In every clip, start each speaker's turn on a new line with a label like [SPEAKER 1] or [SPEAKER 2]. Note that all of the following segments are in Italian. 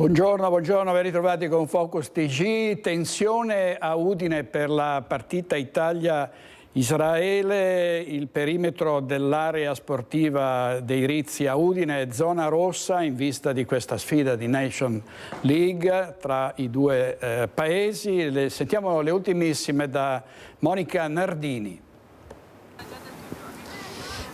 [SPEAKER 1] Buongiorno, ben ritrovati con Focus TG. Tensione a Udine per la partita Italia-Israele. Il perimetro dell'area sportiva dei Rizzi a Udine è zona rossa in vista di questa sfida di Nation League tra i due paesi. Sentiamo le ultimissime da Monica Nardini.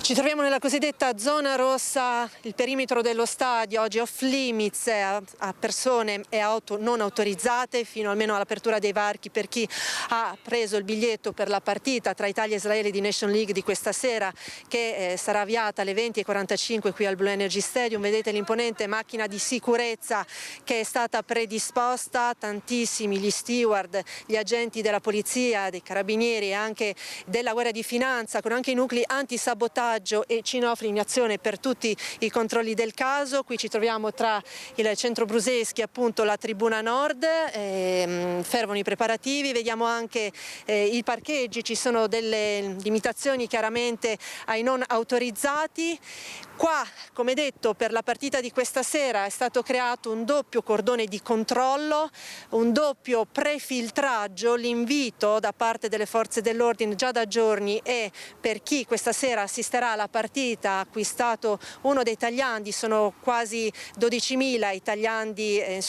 [SPEAKER 2] Ci troviamo nella cosiddetta zona rossa, il perimetro dello stadio oggi off limits a persone e auto non autorizzate fino almeno all'apertura dei varchi per chi ha preso il biglietto per la partita tra Italia e Israele di Nation League di questa sera, che sarà avviata alle 20:45 qui al Blue Energy Stadium. Vedete l'imponente macchina di sicurezza che è stata predisposta, tantissimi gli steward, gli agenti della polizia, dei carabinieri e anche della Guardia di Finanza, con anche i nuclei antisabotaggio e cinofili in azione per tutti i controlli del caso. Qui ci troviamo tra il centro Bruseschi, appunto la tribuna nord, fervono i preparativi, vediamo anche i parcheggi, ci sono delle limitazioni chiaramente ai non autorizzati. Qua, come detto, per la partita di questa sera è stato creato un doppio cordone di controllo, un doppio prefiltraggio. L'invito da parte delle forze dell'ordine già da giorni è per chi questa sera assisterà alla partita, acquistato uno dei tagliandi, sono quasi 12.000 i tagliandi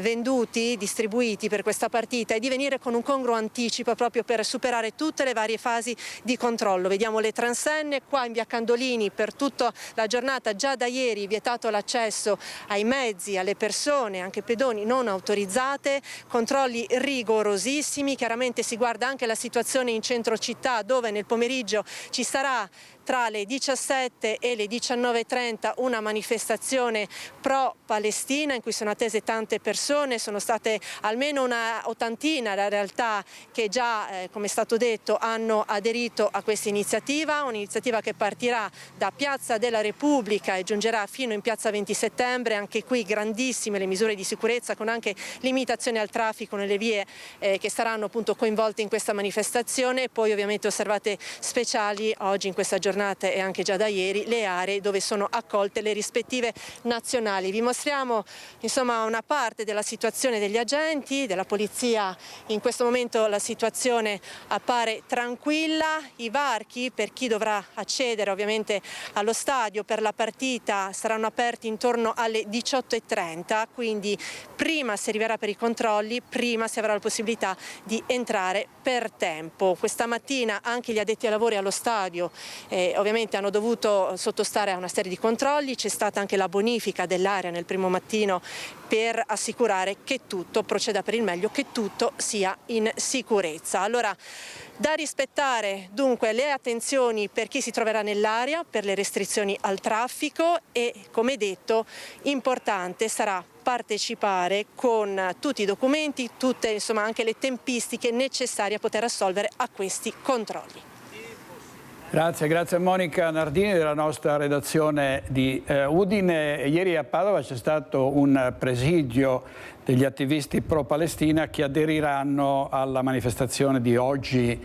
[SPEAKER 2] venduti, distribuiti per questa partita, e di venire con un congruo anticipo proprio per superare tutte le varie fasi di controllo. Vediamo le transenne qua in via Candolini per tutta la giornata, già da ieri vietato l'accesso ai mezzi, alle persone, anche pedoni non autorizzate, controlli rigorosissimi. Chiaramente si guarda anche la situazione in centro città, dove nel pomeriggio ci sarà tra le 17 e le 19:30 una manifestazione pro-Palestina in cui sono attese tante persone. Sono state almeno una ottantina la realtà che già, come è stato detto, hanno aderito a questa iniziativa, un'iniziativa che partirà da Piazza della Repubblica e giungerà fino in Piazza 20 settembre. Anche qui grandissime le misure di sicurezza, con anche limitazioni al traffico nelle vie che saranno appunto coinvolte in questa manifestazione. E poi ovviamente osservate speciali oggi in questa giornata e anche già da ieri le aree dove sono accolte le rispettive nazionali. Vi mostriamo insomma una parte della situazione degli agenti, della polizia. In questo momento la situazione appare tranquilla. I varchi per chi dovrà accedere ovviamente allo stadio per la partita saranno aperti intorno alle 18:30, quindi prima si arriverà per i controlli, prima si avrà la possibilità di entrare per tempo. Questa mattina anche gli addetti ai lavori allo stadio ovviamente hanno dovuto sottostare a una serie di controlli. C'è stata anche la bonifica dell'area nel primo mattino per assicurare che tutto proceda per il meglio, che tutto sia in sicurezza. Allora, da rispettare dunque le attenzioni per chi si troverà nell'area, per le restrizioni al traffico e, come detto, importante sarà partecipare con tutti i documenti, tutte anche le tempistiche necessarie a poter assolvere a questi controlli.
[SPEAKER 1] Grazie Monica Nardini della nostra redazione di Udine. Ieri a Padova c'è stato un presidio degli attivisti pro-Palestina che aderiranno alla manifestazione di oggi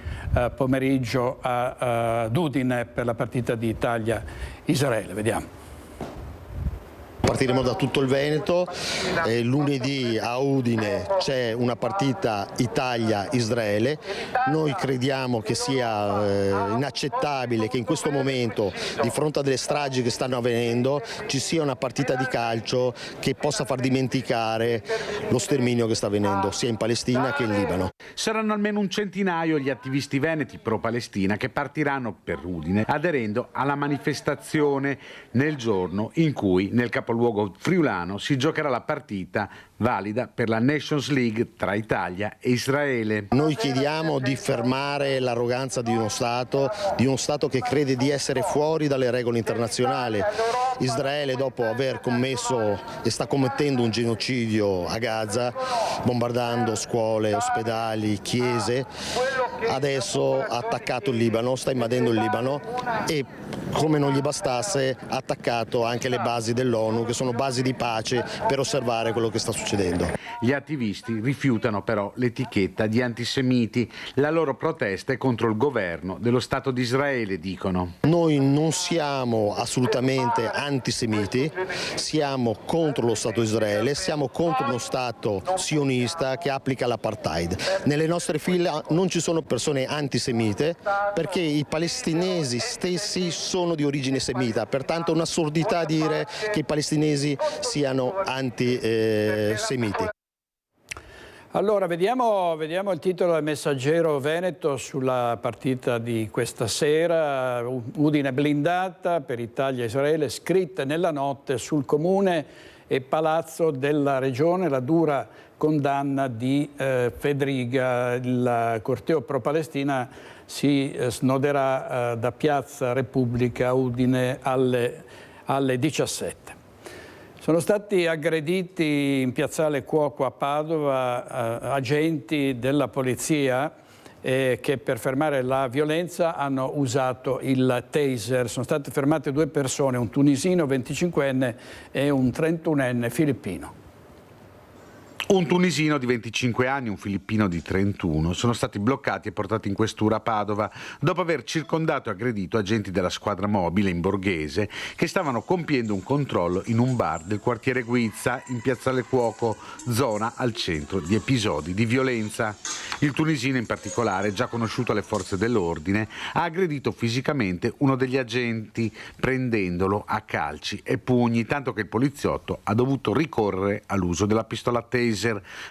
[SPEAKER 1] pomeriggio ad Udine per la partita di Italia-Israele. Vediamo.
[SPEAKER 3] Partiremo da tutto il Veneto, lunedì a Udine c'è una partita Italia-Israele. Noi crediamo che sia inaccettabile che in questo momento, di fronte a delle stragi che stanno avvenendo, ci sia una partita di calcio che possa far dimenticare lo sterminio che sta avvenendo sia in Palestina che in Libano.
[SPEAKER 4] Saranno almeno un centinaio gli attivisti veneti pro-Palestina che partiranno per Udine aderendo alla manifestazione nel giorno in cui nel capoluogo friulano si giocherà la partita valida per la Nations League tra Italia e Israele.
[SPEAKER 3] Noi chiediamo di fermare l'arroganza di uno Stato che crede di essere fuori dalle regole internazionali. Israele, dopo aver commesso e sta commettendo un genocidio a Gaza, bombardando scuole, ospedali, chiese, adesso ha attaccato il Libano, sta invadendo il Libano e come non gli bastasse, ha attaccato anche le basi dell'ONU, che sono basi di pace, per osservare quello che sta succedendo.
[SPEAKER 4] Gli attivisti rifiutano però l'etichetta di antisemiti. La loro protesta è contro il governo dello Stato di Israele, dicono.
[SPEAKER 3] Noi non siamo assolutamente antisemiti, siamo contro lo Stato di Israele, siamo contro uno Stato sionista che applica l'apartheid. Nelle nostre fila non ci sono persone antisemite, perché i palestinesi stessi sono di origine semita, pertanto è un'assurdità dire che i palestinesi siano antisemiti.
[SPEAKER 1] Allora, vediamo il titolo del Messaggero Veneto sulla partita di questa sera. Udine blindata per Italia e Israele, scritte nella notte sul comune e palazzo della regione, la dura condanna di Fedriga. Il corteo pro-Palestina si snoderà da Piazza Repubblica a Udine alle 17. Sono stati aggrediti in piazzale Cuoco a Padova agenti della polizia che per fermare la violenza hanno usato il taser. Sono state fermate 2 persone, un tunisino 25enne e un 31enne filippino.
[SPEAKER 4] Un tunisino di 25 anni e un filippino di 31 sono stati bloccati e portati in questura a Padova dopo aver circondato e aggredito agenti della squadra mobile in Borghese che stavano compiendo un controllo in un bar del quartiere Guizza in piazzale Cuoco, zona al centro di episodi di violenza. Il tunisino in particolare, già conosciuto alle forze dell'ordine, ha aggredito fisicamente uno degli agenti prendendolo a calci e pugni, tanto che il poliziotto ha dovuto ricorrere all'uso della pistola taser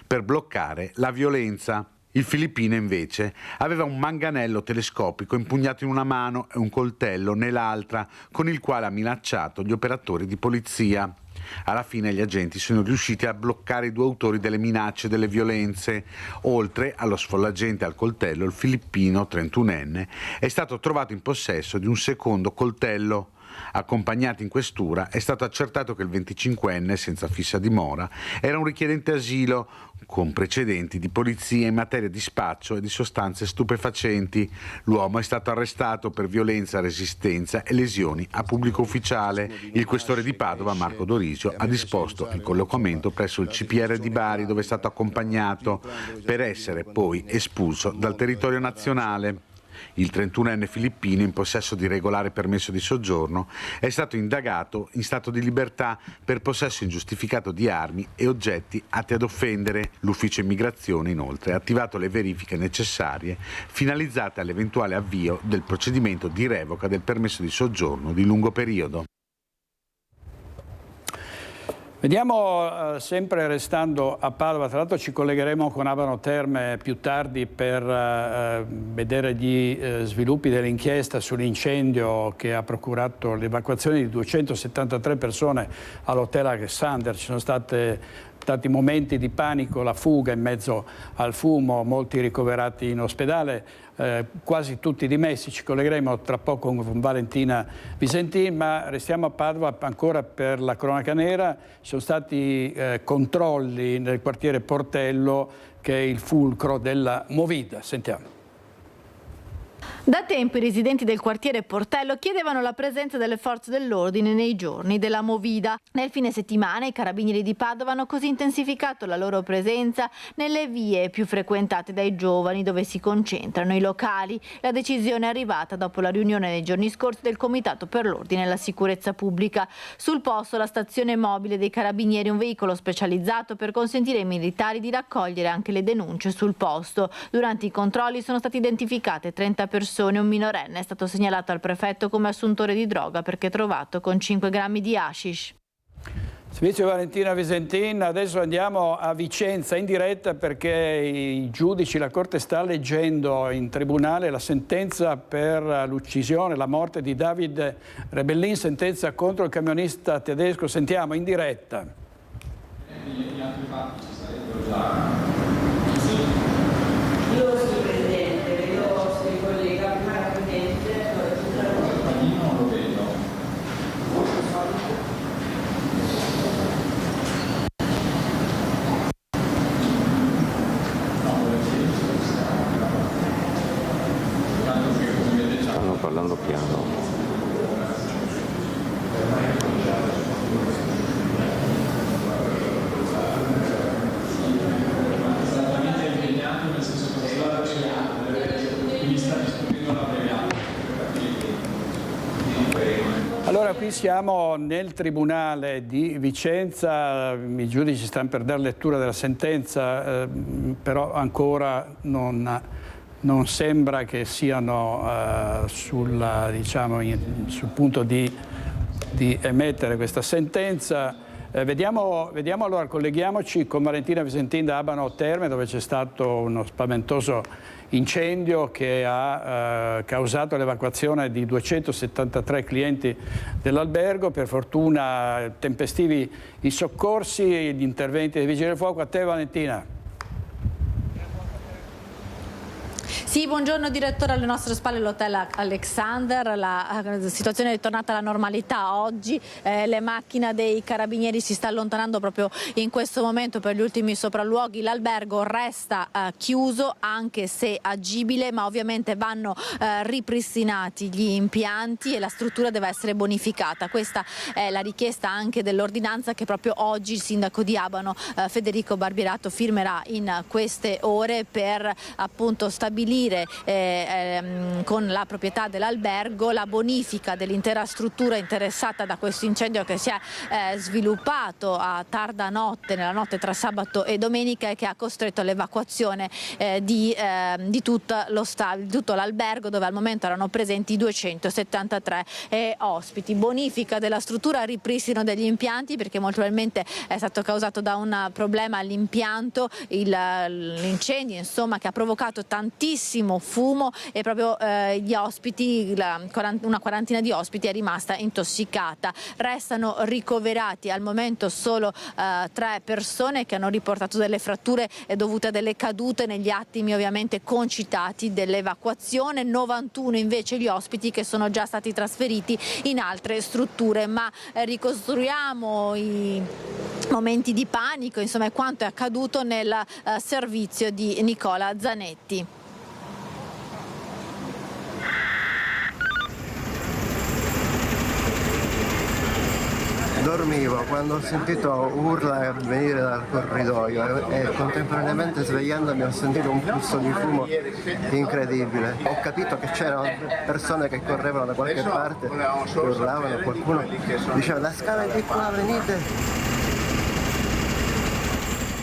[SPEAKER 4] per bloccare la violenza. Il filippino invece aveva un manganello telescopico impugnato in una mano e un coltello nell'altra, con il quale ha minacciato gli operatori di polizia. Alla fine gli agenti sono riusciti a bloccare i 2 autori delle minacce e delle violenze. Oltre allo sfollagente e al coltello, il filippino 31enne è stato trovato in possesso di un secondo coltello. Accompagnati in questura, è stato accertato che il 25enne, senza fissa dimora, era un richiedente asilo con precedenti di polizia in materia di spaccio e di sostanze stupefacenti. L'uomo è stato arrestato per violenza, resistenza e lesioni a pubblico ufficiale. Il questore di Padova, Marco Dorisio, ha disposto il collocamento presso il CPR di Bari, dove è stato accompagnato per essere poi espulso dal territorio nazionale. Il 31enne filippino, in possesso di regolare permesso di soggiorno, è stato indagato in stato di libertà per possesso ingiustificato di armi e oggetti atti ad offendere. L'ufficio immigrazione, inoltre, ha attivato le verifiche necessarie finalizzate all'eventuale avvio del procedimento di revoca del permesso di soggiorno di lungo periodo.
[SPEAKER 1] Vediamo, sempre restando a Padova, tra l'altro ci collegheremo con Abano Terme più tardi per vedere gli sviluppi dell'inchiesta sull'incendio che ha procurato l'evacuazione di 273 persone all'hotel Alexander. Ci sono stati momenti di panico, la fuga in mezzo al fumo, molti ricoverati in ospedale, quasi tutti dimessi. Ci collegheremo tra poco con Valentina Visentin, ma restiamo a Padova ancora per la cronaca nera. Ci sono stati controlli nel quartiere Portello, che è il fulcro della movida. Sentiamo.
[SPEAKER 5] Da tempo i residenti del quartiere Portello chiedevano la presenza delle forze dell'ordine nei giorni della movida. Nel fine settimana i carabinieri di Padova hanno così intensificato la loro presenza nelle vie più frequentate dai giovani, dove si concentrano i locali. La decisione è arrivata dopo la riunione nei giorni scorsi del Comitato per l'Ordine e la Sicurezza Pubblica. Sul posto la stazione mobile dei carabinieri, un veicolo specializzato per consentire ai militari di raccogliere anche le denunce sul posto. Durante i controlli sono state identificate 30 persone. Un minorenne è stato segnalato al prefetto come assuntore di droga perché trovato con 5 grammi di hashish.
[SPEAKER 1] Servizio Valentina Visentin, adesso andiamo a Vicenza in diretta perché i giudici, la Corte sta leggendo in tribunale la sentenza per l'uccisione, la morte di David Rebellin, sentenza contro il camionista tedesco. Sentiamo in diretta.
[SPEAKER 6] Gli altri fatti ci sarebbero già. Io sono presente, vedo se il collega prima era presente, io non lo vedo.
[SPEAKER 7] Stanno parlando piano.
[SPEAKER 1] qui siamo nel Tribunale di Vicenza, i giudici stanno per dare lettura della sentenza, però ancora non sembra che siano sul punto di emettere questa sentenza. Vediamo allora, colleghiamoci con Valentina Visentin da Abano Terme, dove c'è stato uno spaventoso incendio che ha causato l'evacuazione di 273 clienti dell'albergo. Per fortuna tempestivi i soccorsi e gli interventi dei vigili del fuoco. A te, Valentina.
[SPEAKER 5] Sì, buongiorno direttore, alle nostre spalle l'hotel Alexander, la situazione è tornata alla normalità oggi, le macchine dei carabinieri si sta allontanando proprio in questo momento per gli ultimi sopralluoghi, l'albergo resta chiuso anche se agibile, ma ovviamente vanno ripristinati gli impianti e la struttura deve essere bonificata. Questa è la richiesta anche dell'ordinanza che proprio oggi il sindaco di Abano Federico Barbierato firmerà in queste ore per appunto stabilire con la proprietà dell'albergo la bonifica dell'intera struttura interessata da questo incendio che si è sviluppato a tarda notte, nella notte tra sabato e domenica, e che ha costretto all'evacuazione di tutto l'albergo, dove al momento erano presenti 273 ospiti. Bonifica della struttura, ripristino degli impianti, perché molto probabilmente è stato causato da un problema all'impianto, l'incendio insomma che ha provocato tantissimo fumo, e proprio gli ospiti, una quarantina di ospiti è rimasta intossicata. Restano ricoverati al momento solo 3 persone che hanno riportato delle fratture dovute a delle cadute negli attimi ovviamente concitati dell'evacuazione, 91 invece gli ospiti che sono già stati trasferiti in altre strutture. Ma ricostruiamo i momenti di panico, insomma, quanto è accaduto nel servizio di Nicola Zanetti.
[SPEAKER 7] Dormivo quando ho sentito urla venire dal corridoio e contemporaneamente svegliandomi ho sentito un flusso di fumo incredibile. Ho capito che c'erano persone che correvano da qualche parte, che urlavano, qualcuno diceva la scala è di qua, venite.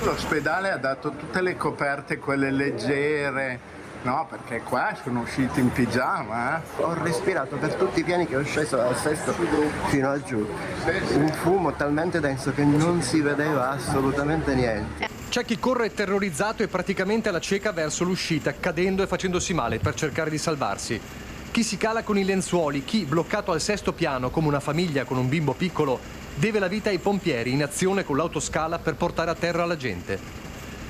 [SPEAKER 8] L'ospedale ha dato tutte le coperte, quelle leggere. No, perché qua sono usciti in pigiama.
[SPEAKER 7] Ho respirato per tutti i piani che ho sceso dal sesto fino a giù. Un fumo talmente denso che non si vedeva assolutamente niente.
[SPEAKER 9] C'è chi corre terrorizzato e praticamente alla cieca verso l'uscita, cadendo e facendosi male per cercare di salvarsi. Chi si cala con i lenzuoli, chi, bloccato al 6° piano come una famiglia con un bimbo piccolo, deve la vita ai pompieri in azione con l'autoscala per portare a terra la gente.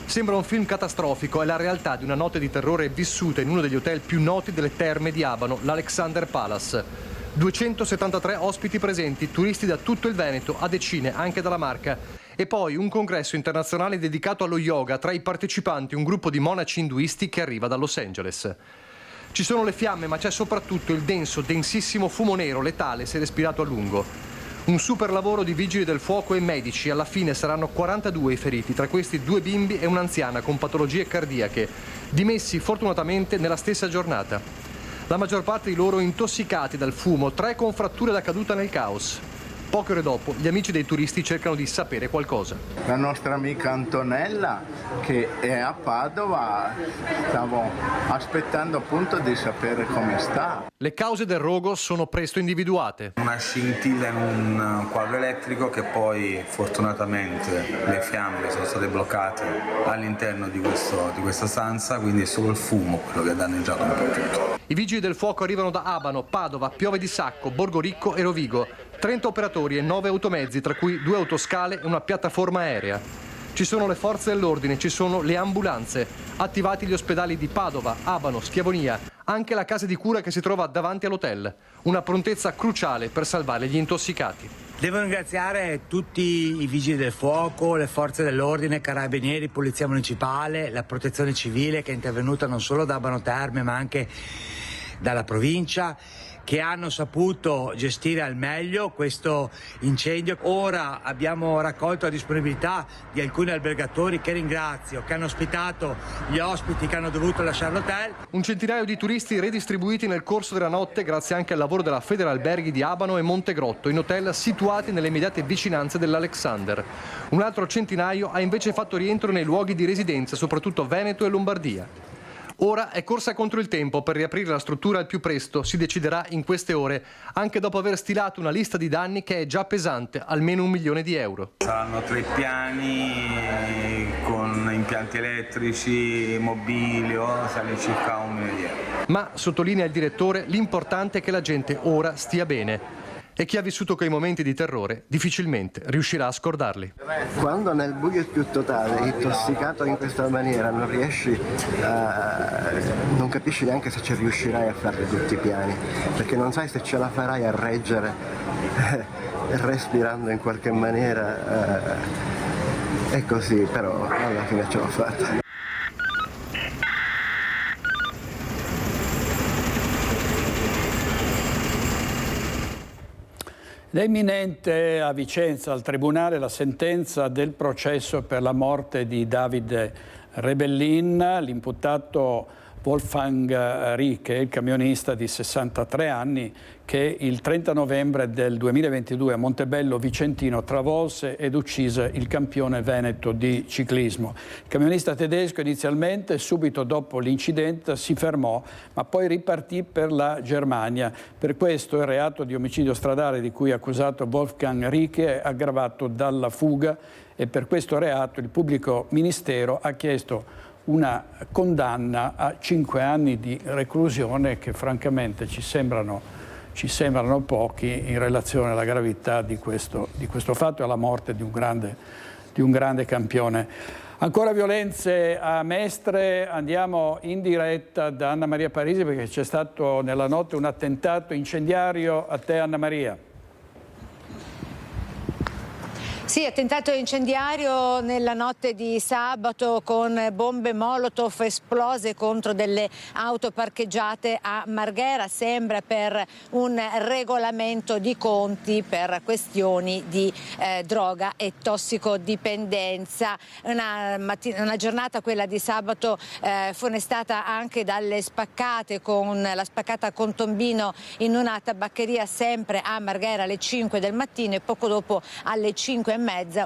[SPEAKER 9] Sembra un film catastrofico, è la realtà di una notte di terrore vissuta in uno degli hotel più noti delle terme di Abano, l'Alexander Palace. 273 ospiti presenti, turisti da tutto il Veneto, a decine anche dalla Marca. E poi un congresso internazionale dedicato allo yoga, tra i partecipanti un gruppo di monaci induisti che arriva da Los Angeles. Ci sono le fiamme, ma c'è soprattutto il densissimo fumo nero, letale se respirato a lungo. Un super lavoro di vigili del fuoco e medici, alla fine saranno 42 i feriti, tra questi 2 bimbi e un'anziana con patologie cardiache, dimessi fortunatamente nella stessa giornata. La maggior parte di loro intossicati dal fumo, 3 con fratture da caduta nel caos. Poche ore dopo, gli amici dei turisti cercano di sapere qualcosa.
[SPEAKER 8] La nostra amica Antonella, che è a Padova, stavo aspettando appunto di sapere come sta.
[SPEAKER 9] Le cause del rogo sono presto individuate.
[SPEAKER 10] Una scintilla in un quadro elettrico che poi fortunatamente le fiamme sono state bloccate all'interno di questa stanza, quindi è solo il fumo quello che ha danneggiato un po' tutto.
[SPEAKER 9] I vigili del fuoco arrivano da Abano, Padova, Piove di Sacco, Borgoricco e Rovigo. 30 operatori e 9 automezzi, tra cui 2 autoscale e una piattaforma aerea. Ci sono le forze dell'ordine, ci sono le ambulanze, attivati gli ospedali di Padova, Abano, Schiavonia, anche la casa di cura che si trova davanti all'hotel. Una prontezza cruciale per salvare gli intossicati.
[SPEAKER 11] Devo ringraziare tutti i vigili del fuoco, le forze dell'ordine, carabinieri, polizia municipale, la protezione civile che è intervenuta non solo da Abano Terme ma anche dalla provincia, che hanno saputo gestire al meglio questo incendio. Ora abbiamo raccolto la disponibilità di alcuni albergatori che ringrazio, che hanno ospitato gli ospiti che hanno dovuto lasciare l'hotel.
[SPEAKER 9] Un centinaio di turisti redistribuiti nel corso della notte grazie anche al lavoro della Federalberghi di Abano e Montegrotto, in hotel situati nelle immediate vicinanze dell'Alexander. Un altro centinaio ha invece fatto rientro nei luoghi di residenza, soprattutto Veneto e Lombardia. Ora è corsa contro il tempo per riaprire la struttura al più presto, si deciderà in queste ore, anche dopo aver stilato una lista di danni che è già pesante, almeno €1 milione.
[SPEAKER 10] Saranno 3 piani con impianti elettrici, mobilio, sale circa €1 milione.
[SPEAKER 9] Ma, sottolinea il direttore, l'importante è che la gente ora stia bene. E chi ha vissuto quei momenti di terrore difficilmente riuscirà a scordarli.
[SPEAKER 7] Quando nel buio più totale, intossicato in questa maniera, non capisci neanche se ci riuscirai a fare tutti i piani, perché non sai se ce la farai a reggere respirando in qualche maniera. È così, però alla fine ce l'ho fatta.
[SPEAKER 1] È imminente a Vicenza al Tribunale la sentenza del processo per la morte di Davide Rebellin, l'imputato Wolfgang Ricke, il camionista di 63 anni che il 30 novembre del 2022 a Montebello Vicentino travolse ed uccise il campione veneto di ciclismo. Il camionista tedesco inizialmente, subito dopo l'incidente, si fermò, ma poi ripartì per la Germania. Per questo il reato di omicidio stradale di cui è accusato Wolfgang Ricke è aggravato dalla fuga e per questo reato il pubblico ministero ha chiesto una condanna a 5 anni di reclusione che francamente ci sembrano pochi in relazione alla gravità di questo fatto e alla morte di un grande campione. Ancora violenze a Mestre, andiamo in diretta da Anna Maria Parisi perché c'è stato nella notte un attentato incendiario. A te Anna Maria.
[SPEAKER 12] Sì, attentato incendiario nella notte di sabato con bombe Molotov esplose contro delle auto parcheggiate a Marghera, sembra per un regolamento di conti per questioni di droga e tossicodipendenza. Una giornata, quella di sabato, funestata anche dalle spaccate, con la spaccata con Tombino in una tabaccheria sempre a Marghera alle 5 del mattino e poco dopo alle 5:30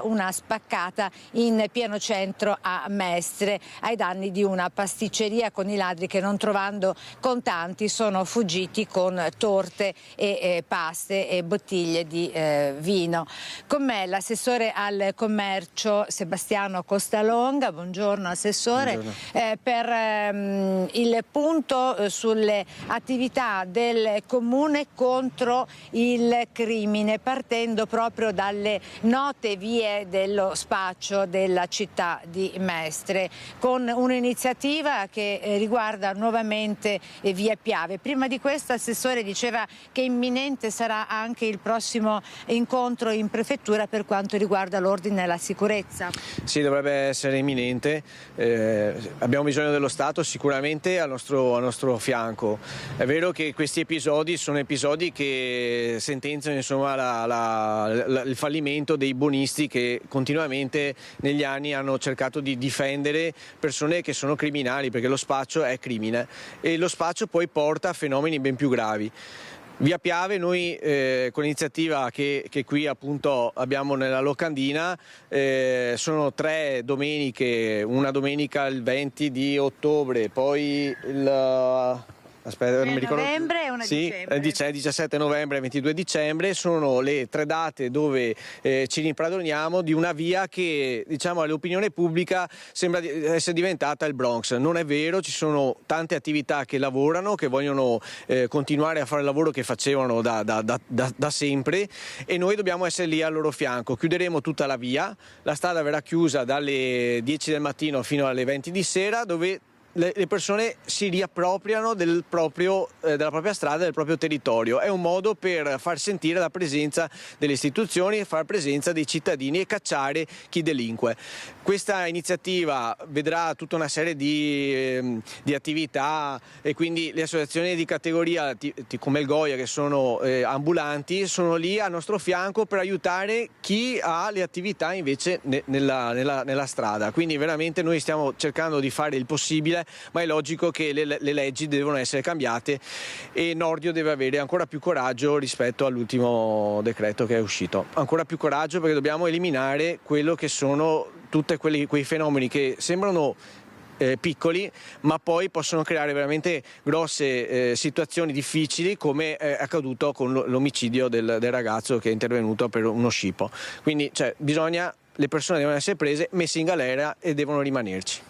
[SPEAKER 12] una spaccata in pieno centro a Mestre ai danni di una pasticceria, con i ladri che, non trovando contanti, sono fuggiti con torte e paste e bottiglie di vino. Con me l'assessore al commercio Sebastiano Costalonga. Buongiorno assessore. Buongiorno. Per il punto sulle attività del comune contro il crimine, partendo proprio dalle note vie dello spaccio della città di Mestre, con un'iniziativa che riguarda nuovamente via Piave. Prima di questo, assessore, diceva che imminente sarà anche il prossimo incontro in prefettura per quanto riguarda l'ordine e la sicurezza.
[SPEAKER 13] Sì, dovrebbe essere imminente. Abbiamo bisogno dello Stato sicuramente al nostro fianco. È vero che questi episodi sono episodi che sentenziano, insomma, il fallimento dei buonisti che continuamente negli anni hanno cercato di difendere persone che sono criminali, perché lo spaccio è crimine e lo spaccio poi porta a fenomeni ben più gravi. Via Piave, noi con l'iniziativa che qui appunto abbiamo nella locandina, sono 3 domeniche, una domenica il 20 di ottobre, poi
[SPEAKER 12] novembre e una dicembre.
[SPEAKER 13] 17 novembre e 22 dicembre sono le 3 date dove ci rimpadroniamo di una via che, diciamo, all'opinione pubblica sembra essere diventata il Bronx. Non è vero, ci sono tante attività che lavorano, che vogliono continuare a fare il lavoro che facevano da sempre e noi dobbiamo essere lì al loro fianco. Chiuderemo tutta la via, la strada verrà chiusa dalle 10 del mattino fino alle 20 di sera, dove le persone si riappropriano della propria strada, del proprio territorio. È un modo per far sentire la presenza delle istituzioni, far presenza dei cittadini e cacciare chi delinque. Questa iniziativa vedrà tutta una serie di attività, e quindi le associazioni di categoria come il Goya, che sono ambulanti, sono lì al nostro fianco per aiutare chi ha le attività invece nella strada. Quindi veramente noi stiamo cercando di fare il possibile, ma è logico che le leggi devono essere cambiate e Nordio deve avere ancora più coraggio rispetto all'ultimo decreto che è uscito. Ancora più coraggio, perché dobbiamo eliminare quello che sono tutti quei fenomeni che sembrano piccoli, ma poi possono creare veramente grosse situazioni difficili, come è accaduto con l'omicidio del ragazzo che è intervenuto per uno scippo. Quindi le persone devono essere prese, messe in galera e devono rimanerci.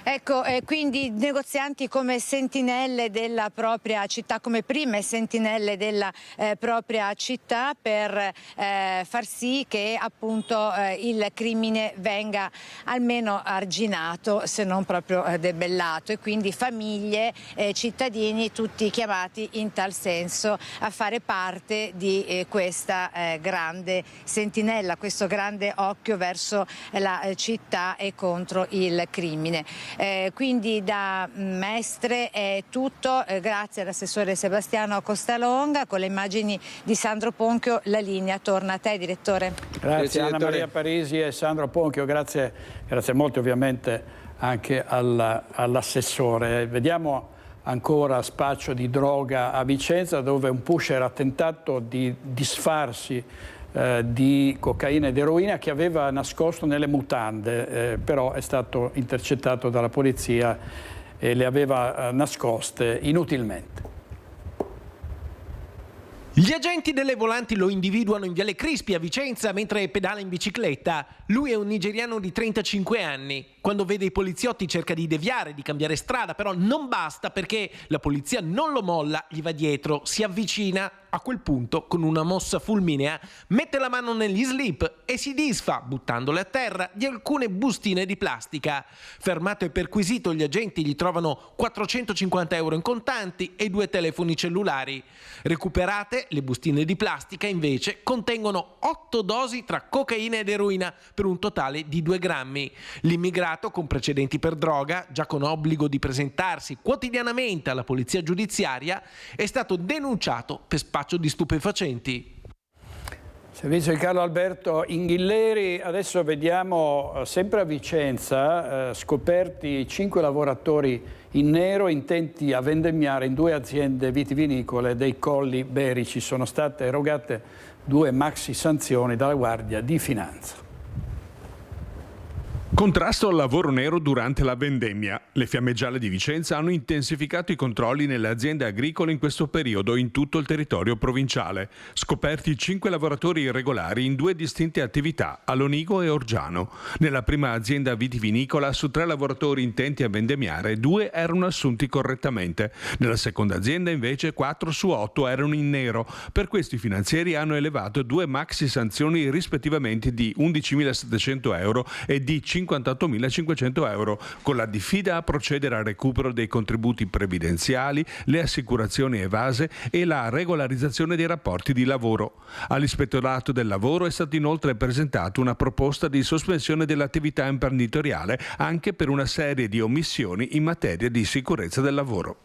[SPEAKER 12] Ecco, quindi negozianti come sentinelle della propria città, come prime sentinelle della propria città, per far sì che appunto il crimine venga almeno arginato, se non proprio debellato, e quindi famiglie, cittadini, tutti chiamati in tal senso a fare parte di questa grande sentinella, questo grande occhio verso la città e contro il crimine. Quindi da Mestre è tutto, grazie all'assessore Sebastiano Costalonga. Con le immagini di Sandro Ponchio la linea torna a te, direttore.
[SPEAKER 1] Grazie Anna Maria Parisi e Sandro Ponchio, grazie molto ovviamente anche all'assessore. Vediamo ancora spaccio di droga a Vicenza, dove un pusher ha tentato di disfarsi di cocaina ed eroina che aveva nascosto nelle mutande, però è stato intercettato dalla polizia e le aveva nascoste inutilmente.
[SPEAKER 14] Gli agenti delle volanti lo individuano in Viale Crispi a Vicenza mentre pedala in bicicletta. Lui è un nigeriano di 35 anni. Quando vede i poliziotti cerca di deviare, di cambiare strada, però non basta, perché la polizia non lo molla, gli va dietro, si avvicina. A quel punto, con una mossa fulminea, mette la mano negli slip e si disfa, buttandole a terra, di alcune bustine di plastica. Fermato e perquisito, gli agenti gli trovano 450 euro in contanti e 2 telefoni cellulari. Recuperate, le bustine di plastica invece contengono 8 dosi tra cocaina ed eroina, per un totale di 2 grammi. L'immigrato, con precedenti per droga, già con obbligo di presentarsi quotidianamente alla polizia giudiziaria, è stato denunciato per spaccio di stupefacenti.
[SPEAKER 1] Servizio di Carlo Alberto Inghilleri. Adesso vediamo sempre a Vicenza scoperti 5 lavoratori in nero intenti a vendemmiare in 2 aziende vitivinicole dei Colli Berici. Sono state erogate 2 maxi sanzioni dalla Guardia di Finanza.
[SPEAKER 15] Contrasto al lavoro nero durante la vendemmia. Le Fiamme Gialle di Vicenza hanno intensificato i controlli nelle aziende agricole in questo periodo in tutto il territorio provinciale. Scoperti 5 lavoratori irregolari in 2 distinte attività, a Lonigo e Orgiano. Nella prima azienda vitivinicola, su 3 lavoratori intenti a vendemmiare, 2 erano assunti correttamente. Nella seconda azienda invece 4 su 8 erano in nero. Per questo i finanzieri hanno elevato 2 maxi sanzioni rispettivamente di 11.700 euro e di 58.500 euro, con la diffida a procedere al recupero dei contributi previdenziali, le assicurazioni evase e la regolarizzazione dei rapporti di lavoro. All'Ispettorato del Lavoro è stata inoltre presentata una proposta di sospensione dell'attività imprenditoriale anche per una serie di omissioni in materia di sicurezza del lavoro.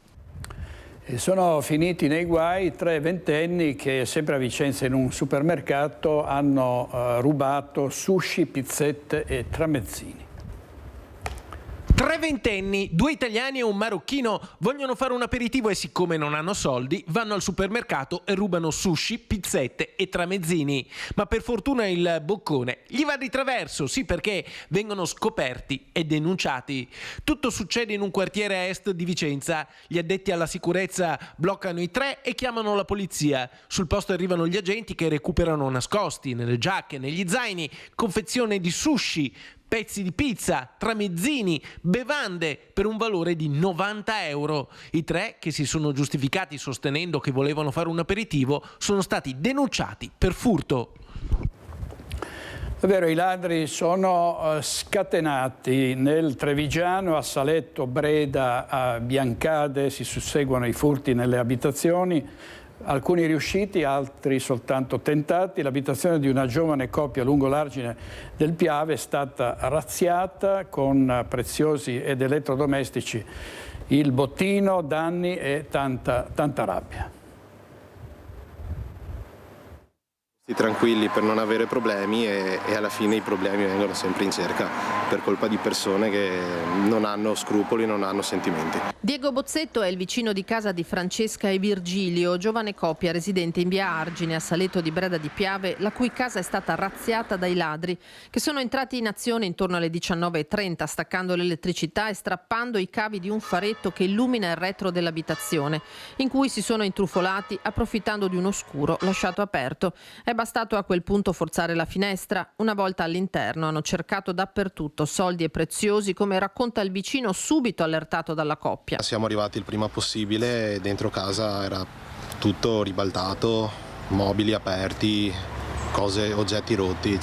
[SPEAKER 1] Sono finiti nei guai 3 ventenni che sempre a Vicenza in un supermercato hanno rubato sushi, pizzette e tramezzini.
[SPEAKER 14] 3 ventenni, 2 italiani e un marocchino vogliono fare un aperitivo e, siccome non hanno soldi, vanno al supermercato e rubano sushi, pizzette e tramezzini. Ma per fortuna il boccone gli va di traverso, sì, perché vengono scoperti e denunciati. Tutto succede in un quartiere a est di Vicenza. Gli addetti alla sicurezza bloccano i 3 e chiamano la polizia. Sul posto arrivano gli agenti che recuperano nascosti nelle giacche, negli zaini, confezione di sushi, pezzi di pizza, tramezzini, bevande per un valore di 90 euro. I 3, che si sono giustificati sostenendo che volevano fare un aperitivo, sono stati denunciati per furto.
[SPEAKER 1] È vero, i ladri sono scatenati nel Trevigiano, a Saletto, Breda, a Biancade, si susseguono i furti nelle abitazioni, alcuni riusciti, altri soltanto tentati. L'abitazione di una giovane coppia lungo l'argine del Piave è stata razziata con preziosi ed elettrodomestici, il bottino, danni e tanta rabbia.
[SPEAKER 16] Tranquilli per non avere problemi e alla fine i problemi vengono sempre in cerca per colpa di persone che non hanno scrupoli, non hanno sentimenti.
[SPEAKER 17] Diego Bozzetto è il vicino di casa di Francesca e Virgilio, giovane coppia residente in via Argine a Saletto di Breda di Piave, la cui casa è stata razziata dai ladri che sono entrati in azione intorno alle 19:30 staccando l'elettricità e strappando i cavi di un faretto che illumina il retro dell'abitazione, in cui si sono intrufolati approfittando di un oscuro lasciato aperto. È bastato a quel punto forzare la finestra. Una volta all'interno hanno cercato dappertutto soldi e preziosi, come racconta il vicino subito allertato dalla coppia.
[SPEAKER 16] Siamo arrivati il prima possibile e dentro casa era tutto ribaltato, mobili aperti, oggetti rotti,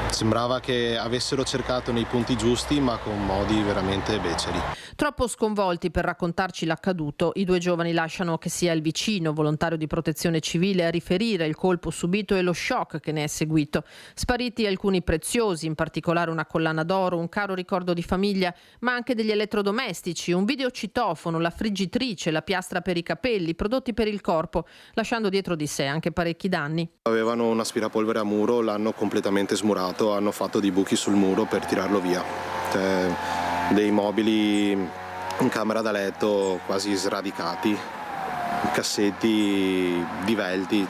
[SPEAKER 16] sembrava che avessero cercato nei punti giusti ma con modi veramente beceri.
[SPEAKER 17] Troppo sconvolti per raccontarci l'accaduto, i due giovani lasciano che sia il vicino, volontario di protezione civile, a riferire il colpo subito e lo shock che ne è seguito. Spariti alcuni preziosi, in particolare una collana d'oro, un caro ricordo di famiglia, ma anche degli elettrodomestici, un videocitofono, la friggitrice, la piastra per i capelli, prodotti per il corpo, lasciando dietro di sé anche parecchi danni.
[SPEAKER 16] Avevano un aspirapolvere a muro, l'hanno completamente smurato, hanno fatto dei buchi sul muro per tirarlo via. Dei mobili in camera da letto quasi sradicati, cassetti divelti,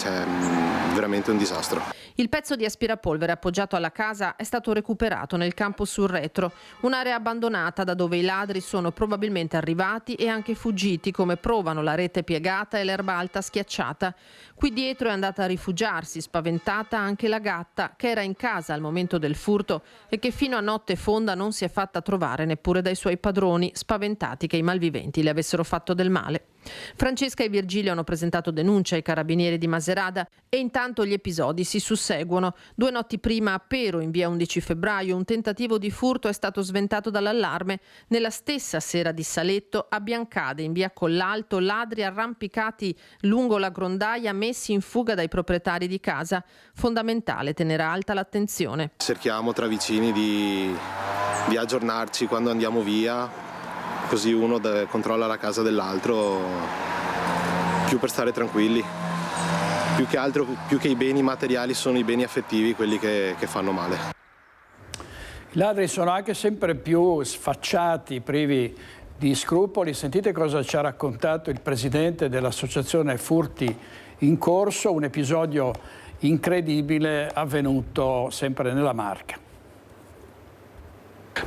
[SPEAKER 16] veramente un disastro.
[SPEAKER 17] Il pezzo di aspirapolvere appoggiato alla casa è stato recuperato nel campo sul retro, un'area abbandonata da dove i ladri sono probabilmente arrivati e anche fuggiti, come provano la rete piegata e l'erba alta schiacciata. Qui dietro è andata a rifugiarsi, spaventata, anche la gatta, che era in casa al momento del furto e che fino a notte fonda non si è fatta trovare neppure dai suoi padroni, spaventati che i malviventi le avessero fatto del male. Francesca e Virgilio hanno presentato denuncia ai carabinieri di Macerata e intanto gli episodi si susseguono. 2 notti prima a Pero, in via 11 febbraio, un tentativo di furto è stato sventato dall'allarme. Nella stessa sera di Saletto, a Biancade, in via Collalto, ladri arrampicati lungo la grondaia messi in fuga dai proprietari di casa. Fondamentale tenere alta l'attenzione.
[SPEAKER 16] Cerchiamo tra vicini di aggiornarci quando andiamo via, così uno controlla la casa dell'altro, più per stare tranquilli. Più che altro, più che i beni materiali, sono i beni affettivi quelli che fanno male.
[SPEAKER 1] I ladri sono anche sempre più sfacciati, privi di scrupoli. Sentite cosa ci ha raccontato il presidente dell'associazione Furti in Corso, un episodio incredibile avvenuto sempre nella Marca.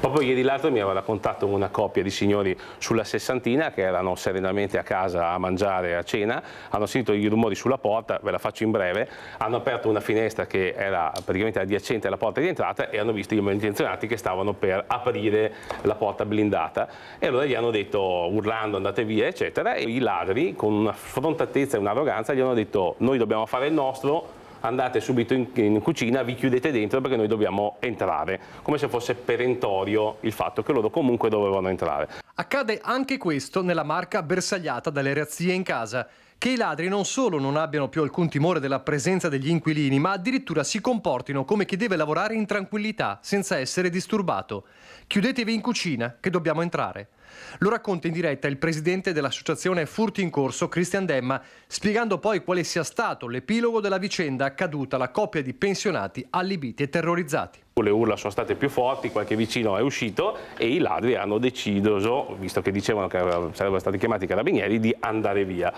[SPEAKER 18] Proprio ieri l'altro mi aveva raccontato una coppia di signori sulla Sessantina che erano serenamente a casa a mangiare a cena, hanno sentito i rumori sulla porta, ve la faccio in breve, hanno aperto una finestra che era praticamente adiacente alla porta di entrata e hanno visto i malintenzionati che stavano per aprire la porta blindata e allora gli hanno detto, urlando, andate via eccetera, e i ladri con una frontatezza e un'arroganza gli hanno detto, noi dobbiamo fare il nostro, andate subito in cucina, vi chiudete dentro perché noi dobbiamo entrare, come se fosse perentorio il fatto che loro comunque dovevano entrare.
[SPEAKER 9] Accade anche questo nella Marca bersagliata dalle razzie in casa, che i ladri non solo non abbiano più alcun timore della presenza degli inquilini, ma addirittura si comportino come chi deve lavorare in tranquillità, senza essere disturbato. Chiudetevi in cucina, che dobbiamo entrare. Lo racconta in diretta il presidente dell'associazione Furti in Corso, Cristian Demma, spiegando poi quale sia stato l'epilogo della vicenda accaduta alla coppia di pensionati allibiti e terrorizzati.
[SPEAKER 18] Le urla sono state più forti, qualche vicino è uscito e i ladri hanno deciso, visto che dicevano che sarebbero stati chiamati i carabinieri, di andare via.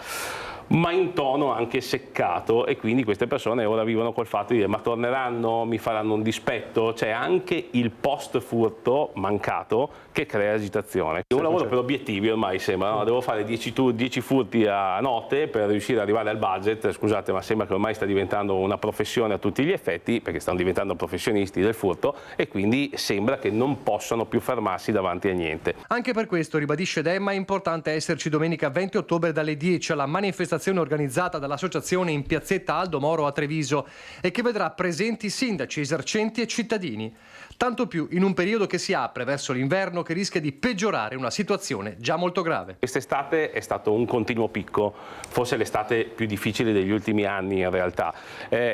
[SPEAKER 18] Ma in tono anche seccato, e quindi queste persone ora vivono col fatto di dire ma torneranno, mi faranno un dispetto, c'è anche il post furto mancato che crea agitazione. Un lavoro per obiettivi ormai sembra, no? Devo fare 10 furti a notte per riuscire ad arrivare al budget, scusate ma sembra che ormai sta diventando una professione a tutti gli effetti perché stanno diventando professionisti del furto e quindi sembra che non possano più fermarsi davanti a niente.
[SPEAKER 9] Anche per questo, ribadisce Demma, è importante esserci domenica 20 ottobre dalle 10 alla manifestazione manifestazione organizzata dall'associazione in piazzetta Aldo Moro a Treviso e che vedrà presenti sindaci, esercenti e cittadini. Tanto più in un periodo che si apre verso l'inverno che rischia di peggiorare una situazione già molto grave.
[SPEAKER 18] Quest'estate è stato un continuo picco, forse l'estate più difficile degli ultimi anni in realtà.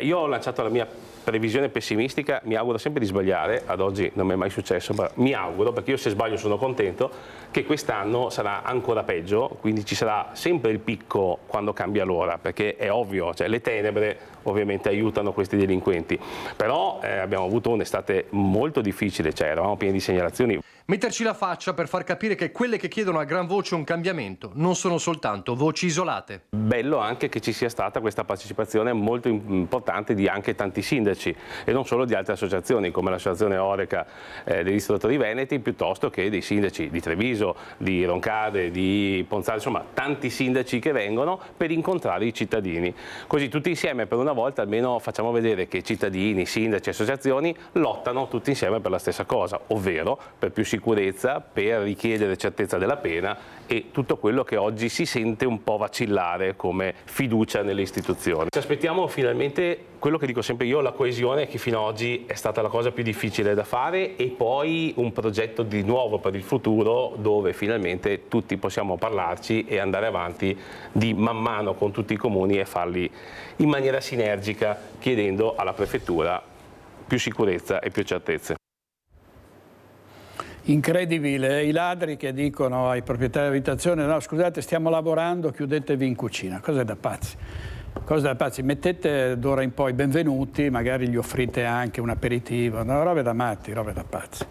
[SPEAKER 18] Io ho lanciato la mia previsione pessimistica, mi auguro sempre di sbagliare, ad oggi non mi è mai successo, ma mi auguro, perché io se sbaglio sono contento, che quest'anno sarà ancora peggio, quindi ci sarà sempre il picco quando cambia l'ora, perché è ovvio, cioè le tenebre ovviamente aiutano questi delinquenti, però abbiamo avuto un'estate molto difficile, cioè eravamo pieni di segnalazioni.
[SPEAKER 9] Metterci la faccia per far capire che quelle che chiedono a gran voce un cambiamento non sono soltanto voci isolate.
[SPEAKER 18] Bello anche che ci sia stata questa partecipazione molto importante di anche tanti sindaci e non solo di altre associazioni come l'associazione Oreca dei ristoratori veneti, piuttosto che dei sindaci di Treviso, di Roncade, di Ponzano, insomma tanti sindaci che vengono per incontrare i cittadini. Così tutti insieme per una volta almeno facciamo vedere che cittadini, sindaci, associazioni lottano tutti insieme per la stessa cosa, ovvero per più sicurezza, per richiedere certezza della pena e tutto quello che oggi si sente un po' vacillare come fiducia nelle istituzioni. Ci aspettiamo finalmente quello che dico sempre io, la coesione, che fino ad oggi è stata la cosa più difficile da fare, e poi un progetto di nuovo per il futuro dove finalmente tutti possiamo parlarci e andare avanti di man mano con tutti i comuni e farli in maniera sinergica, chiedendo alla prefettura più sicurezza e più certezze.
[SPEAKER 1] Incredibile, i ladri che dicono ai proprietari dell'abitazione: no, scusate, stiamo lavorando, chiudetevi in cucina. Cosa da pazzi? Cosa da pazzi? Mettete d'ora in poi benvenuti, magari gli offrite anche un aperitivo, no, robe da matti, robe da pazzi.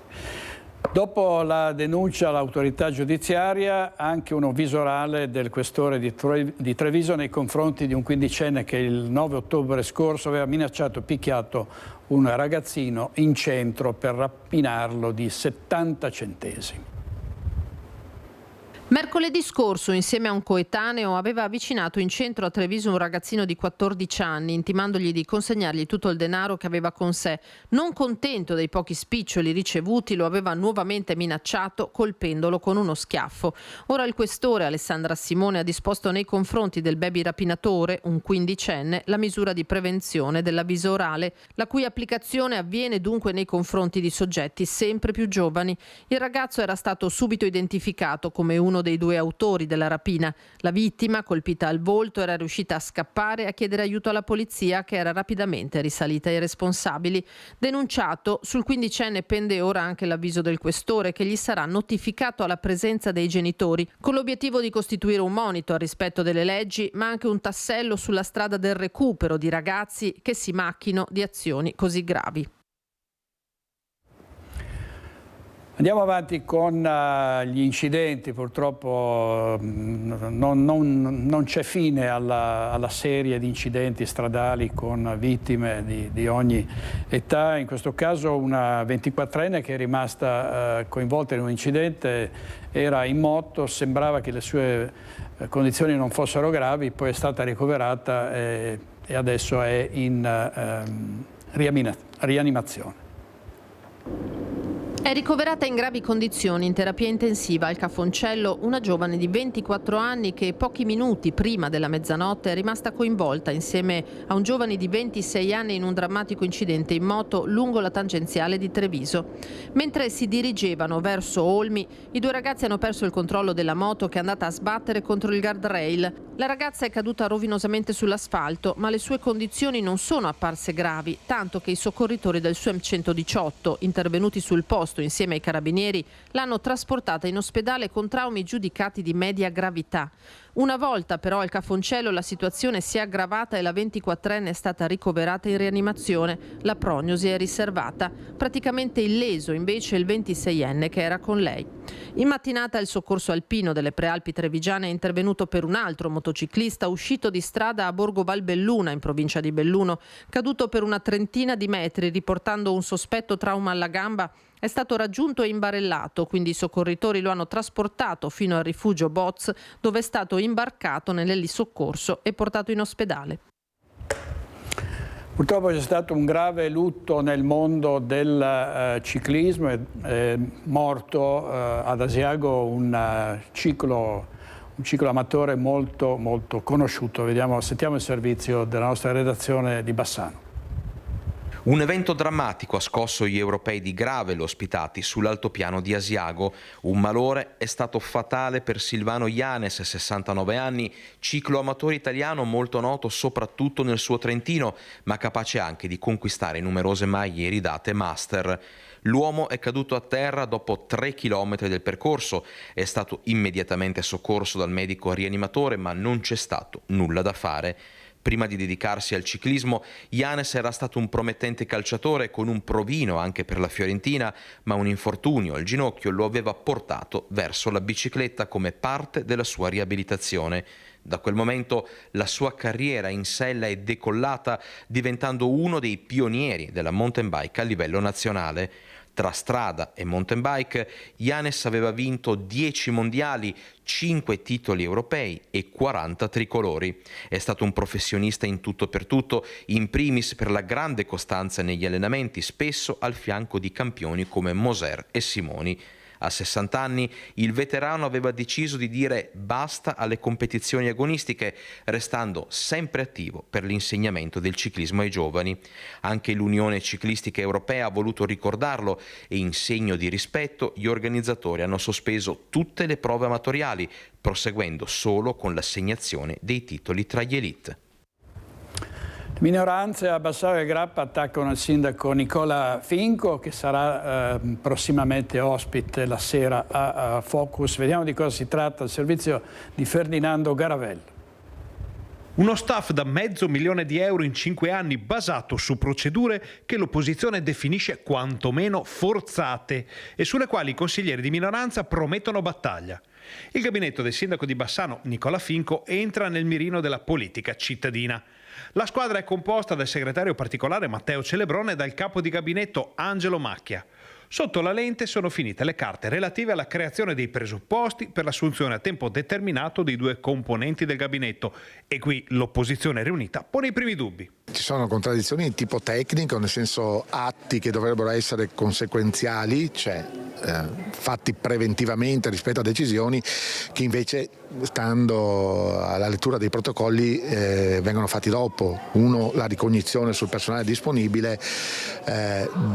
[SPEAKER 1] Dopo la denuncia all'autorità giudiziaria, anche uno visorale del questore di Treviso nei confronti di un quindicenne che il 9 ottobre scorso aveva minacciato e picchiato un ragazzino in centro per rapinarlo di 70 centesimi.
[SPEAKER 17] Mercoledì scorso, insieme a un coetaneo, aveva avvicinato in centro a Treviso un ragazzino di 14 anni, intimandogli di consegnargli tutto il denaro che aveva con sé. Non contento dei pochi spiccioli ricevuti, lo aveva nuovamente minacciato, colpendolo con uno schiaffo. Ora il questore Alessandra Simone ha disposto nei confronti del baby rapinatore, un quindicenne, la misura di prevenzione dell'avviso orale, la cui applicazione avviene dunque nei confronti di soggetti sempre più giovani. Il ragazzo era stato subito identificato come uno dei due autori della rapina. La vittima, colpita al volto, era riuscita a scappare e a chiedere aiuto alla polizia, che era rapidamente risalita ai responsabili. Denunciato, sul quindicenne pende ora anche l'avviso del questore, che gli sarà notificato alla presenza dei genitori, con l'obiettivo di costituire un monito al rispetto delle leggi, ma anche un tassello sulla strada del recupero di ragazzi che si macchino di azioni così gravi.
[SPEAKER 1] Andiamo avanti con gli incidenti, purtroppo non c'è fine alla serie di incidenti stradali con vittime di ogni età. In questo caso una 24enne che è rimasta coinvolta in un incidente, era in moto, sembrava che le sue condizioni non fossero gravi, poi è stata ricoverata e adesso è in rianimazione.
[SPEAKER 17] È ricoverata in gravi condizioni in terapia intensiva al Cafoncello una giovane di 24 anni che pochi minuti prima della mezzanotte è rimasta coinvolta insieme a un giovane di 26 anni in un drammatico incidente in moto lungo la tangenziale di Treviso. Mentre si dirigevano verso Olmi, i due ragazzi hanno perso il controllo della moto che è andata a sbattere contro il guardrail. La ragazza è caduta rovinosamente sull'asfalto, ma le sue condizioni non sono apparse gravi, tanto che i soccorritori del SUEM 118, intervenuti sul posto insieme ai carabinieri, l'hanno trasportata in ospedale con traumi giudicati di media gravità. Una volta però al Cafoncello la situazione si è aggravata e la 24enne è stata ricoverata in rianimazione. La prognosi è riservata. Praticamente illeso invece il 26enne che era con lei. In mattinata il soccorso alpino delle Prealpi Trevigiane è intervenuto per un altro motociclista uscito di strada a Borgo Valbelluna in provincia di Belluno, caduto per una trentina di metri riportando un sospetto trauma alla gamba. È stato raggiunto e imbarellato, quindi i soccorritori lo hanno trasportato fino al rifugio Boz, dove è stato imbarcato nell'elisoccorso e portato in ospedale.
[SPEAKER 1] Purtroppo c'è stato un grave lutto nel mondo del ciclismo, è morto ad Asiago un un ciclo amatore molto, molto conosciuto. Sentiamo il servizio della nostra redazione di Bassano.
[SPEAKER 19] Un evento drammatico ha scosso gli europei di Gravelo ospitati sull'altopiano di Asiago. Un malore è stato fatale per Silvano Yanes, 69 anni, cicloamatore italiano molto noto soprattutto nel suo Trentino, ma capace anche di conquistare numerose maglie iridate master. L'uomo è caduto a terra dopo 3 chilometri del percorso, è stato immediatamente soccorso dal medico rianimatore, ma non c'è stato nulla da fare. Prima di dedicarsi al ciclismo, Yanes era stato un promettente calciatore con un provino anche per la Fiorentina, ma un infortunio al ginocchio lo aveva portato verso la bicicletta come parte della sua riabilitazione. Da quel momento la sua carriera in sella è decollata, diventando uno dei pionieri della mountain bike a livello nazionale. Tra strada e mountain bike, Yanes aveva vinto 10 mondiali, 5 titoli europei e 40 tricolori. È stato un professionista in tutto per tutto, in primis per la grande costanza negli allenamenti, spesso al fianco di campioni come Moser e Simoni. A 60 anni il veterano aveva deciso di dire basta alle competizioni agonistiche, restando sempre attivo per l'insegnamento del ciclismo ai giovani. Anche l'Unione Ciclistica Europea ha voluto ricordarlo e in segno di rispetto gli organizzatori hanno sospeso tutte le prove amatoriali, proseguendo solo con l'assegnazione dei titoli tra gli elite.
[SPEAKER 1] Minoranze a Bassano e Grappa attaccano il sindaco Nicola Finco, che sarà prossimamente ospite la sera a Focus. Vediamo di cosa si tratta, il servizio di Ferdinando Garavello.
[SPEAKER 20] Uno staff da €500.000 in 5 anni basato su procedure che l'opposizione definisce quantomeno forzate e sulle quali i consiglieri di minoranza promettono battaglia. Il gabinetto del sindaco di Bassano, Nicola Finco, entra nel mirino della politica cittadina. La squadra è composta dal segretario particolare Matteo Celebrone e dal capo di gabinetto Angelo Macchia. Sotto la lente sono finite le carte relative alla creazione dei presupposti per l'assunzione a tempo determinato dei 2 componenti del gabinetto e qui l'opposizione riunita pone i primi dubbi.
[SPEAKER 21] Ci sono contraddizioni di tipo tecnico, nel senso atti che dovrebbero essere conseguenziali, cioè fatti preventivamente rispetto a decisioni che invece, stando alla lettura dei protocolli, vengono fatti dopo. 1, la ricognizione sul personale disponibile,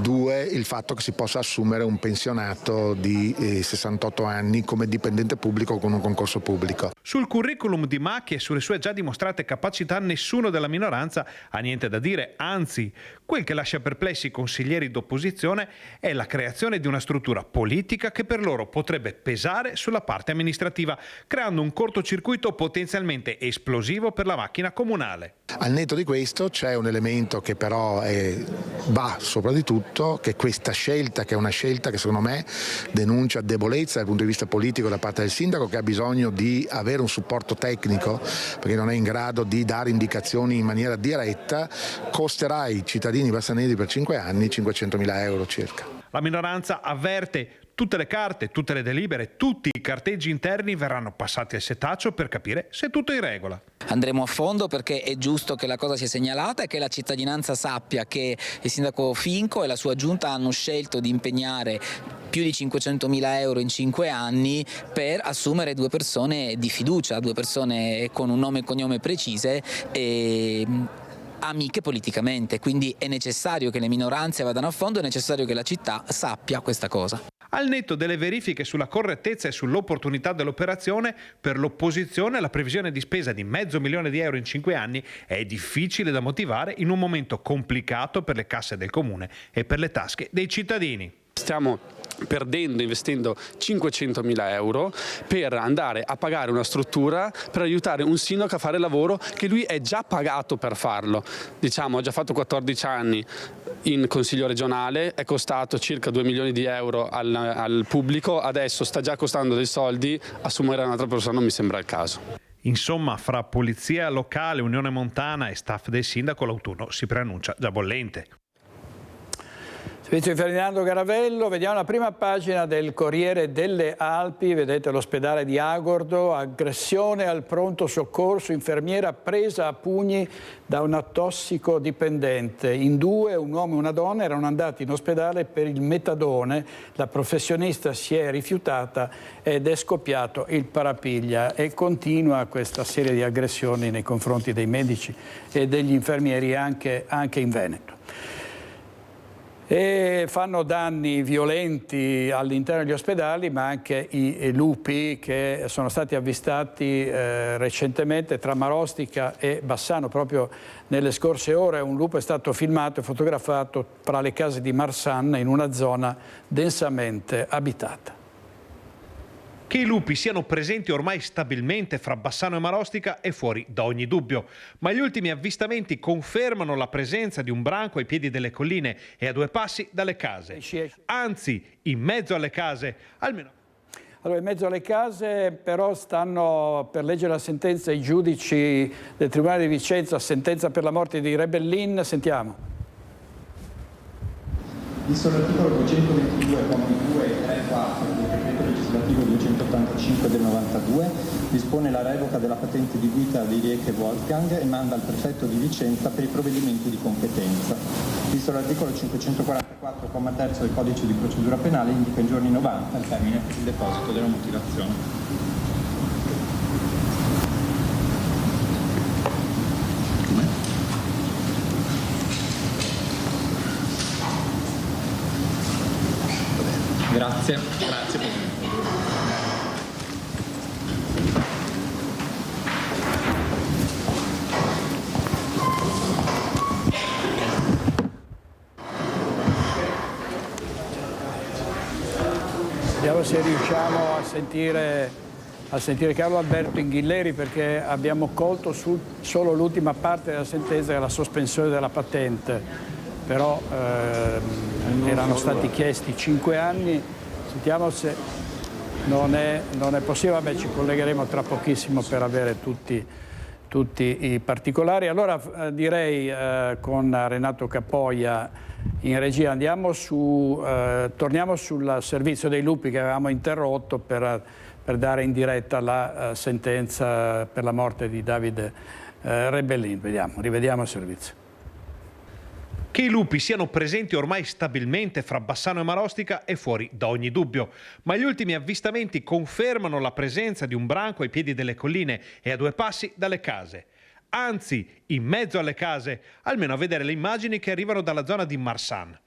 [SPEAKER 21] 2, il fatto che si possa assumere un pensionato di 68 anni come dipendente pubblico con un concorso pubblico.
[SPEAKER 20] Sul curriculum di Macchia e sulle sue già dimostrate capacità nessuno della minoranza ha niente da dire, anzi, quel che lascia perplessi i consiglieri d'opposizione è la creazione di una struttura politica che per loro potrebbe pesare sulla parte amministrativa, creando un cortocircuito potenzialmente esplosivo per la macchina comunale.
[SPEAKER 21] Al netto di questo c'è un elemento che però va sopra di tutto, che questa scelta, che è una scelta che secondo me denuncia debolezza dal punto di vista politico da parte del sindaco, che ha bisogno di avere un supporto tecnico perché non è in grado di dare indicazioni in maniera diretta, costerà ai cittadini bassanesi per 5 anni €500.000 circa.
[SPEAKER 20] La minoranza avverte: tutte le carte, tutte le delibere, tutti i carteggi interni verranno passati al setaccio per capire se tutto è in regola.
[SPEAKER 22] Andremo a fondo perché è giusto che la cosa sia segnalata e che la cittadinanza sappia che il sindaco Finco e la sua giunta hanno scelto di impegnare più di €500.000 in 5 anni per assumere 2 persone di fiducia, 2 persone con un nome e cognome precise e amiche politicamente, quindi è necessario che le minoranze vadano a fondo, è necessario che la città sappia questa cosa.
[SPEAKER 20] Al netto delle verifiche sulla correttezza e sull'opportunità dell'operazione, per l'opposizione la previsione di spesa di €500.000 in 5 anni è difficile da motivare in un momento complicato per le casse del comune e per le tasche dei cittadini.
[SPEAKER 23] Stiamo investendo €500.000 per andare a pagare una struttura per aiutare un sindaco a fare il lavoro che lui è già pagato per farlo. Diciamo, ha già fatto 14 anni in consiglio regionale, è costato circa €2 milioni al pubblico, adesso sta già costando dei soldi, assumere un'altra persona non mi sembra il caso.
[SPEAKER 20] Insomma, fra polizia locale, Unione Montana e staff del sindaco l'autunno si preannuncia già bollente.
[SPEAKER 1] Servizio di Ferdinando Garavello, vediamo la prima pagina del Corriere delle Alpi, vedete l'ospedale di Agordo, aggressione al pronto soccorso, infermiera presa a pugni da una tossicodipendente. In due, un uomo e una donna, erano andati in ospedale per il metadone, la professionista si è rifiutata ed è scoppiato il parapiglia e continua questa serie di aggressioni nei confronti dei medici e degli infermieri anche in Veneto. E fanno danni violenti all'interno degli ospedali, ma anche i lupi che sono stati avvistati recentemente tra Marostica e Bassano. Proprio nelle scorse ore un lupo è stato filmato e fotografato tra le case di Marsan in una zona densamente abitata.
[SPEAKER 20] Che i lupi siano presenti ormai stabilmente fra Bassano e Marostica è fuori da ogni dubbio, ma gli ultimi avvistamenti confermano la presenza di un branco ai piedi delle colline e a 2 passi dalle case. Anzi, in mezzo alle case, almeno...
[SPEAKER 1] Allora, in mezzo alle case però stanno per leggere la sentenza i giudici del Tribunale di Vicenza, sentenza per la morte di Rebellin. Sentiamo.
[SPEAKER 2] Visto l'articolo 222, commi 2 e 3 e 4 del decreto legislativo 285 del 92, dispone la revoca della patente di guida di Rieke Wolfgang e manda al prefetto di Vicenza per i provvedimenti di competenza. Visto l'articolo 544, comma 3 del codice di procedura penale, indica i giorni 90 al termine del deposito della motivazione. Grazie. Grazie Presidente.
[SPEAKER 1] Vediamo se riusciamo a sentire Carlo Alberto Inghilleri, perché abbiamo colto solo l'ultima parte della sentenza, che è la sospensione della patente. Però erano stati chiesti 5 anni, sentiamo se non è possibile. Vabbè, ci collegheremo tra pochissimo per avere tutti i particolari. Allora direi con Renato Capoia in regia torniamo sul servizio dei lupi che avevamo interrotto per dare in diretta la sentenza per la morte di Davide Rebellin. Rivediamo il servizio.
[SPEAKER 20] Che i lupi siano presenti ormai stabilmente fra Bassano e Marostica è fuori da ogni dubbio, ma gli ultimi avvistamenti confermano la presenza di un branco ai piedi delle colline e a 2 passi dalle case. Anzi, in mezzo alle case, almeno a vedere le immagini che arrivano dalla zona di Marsan.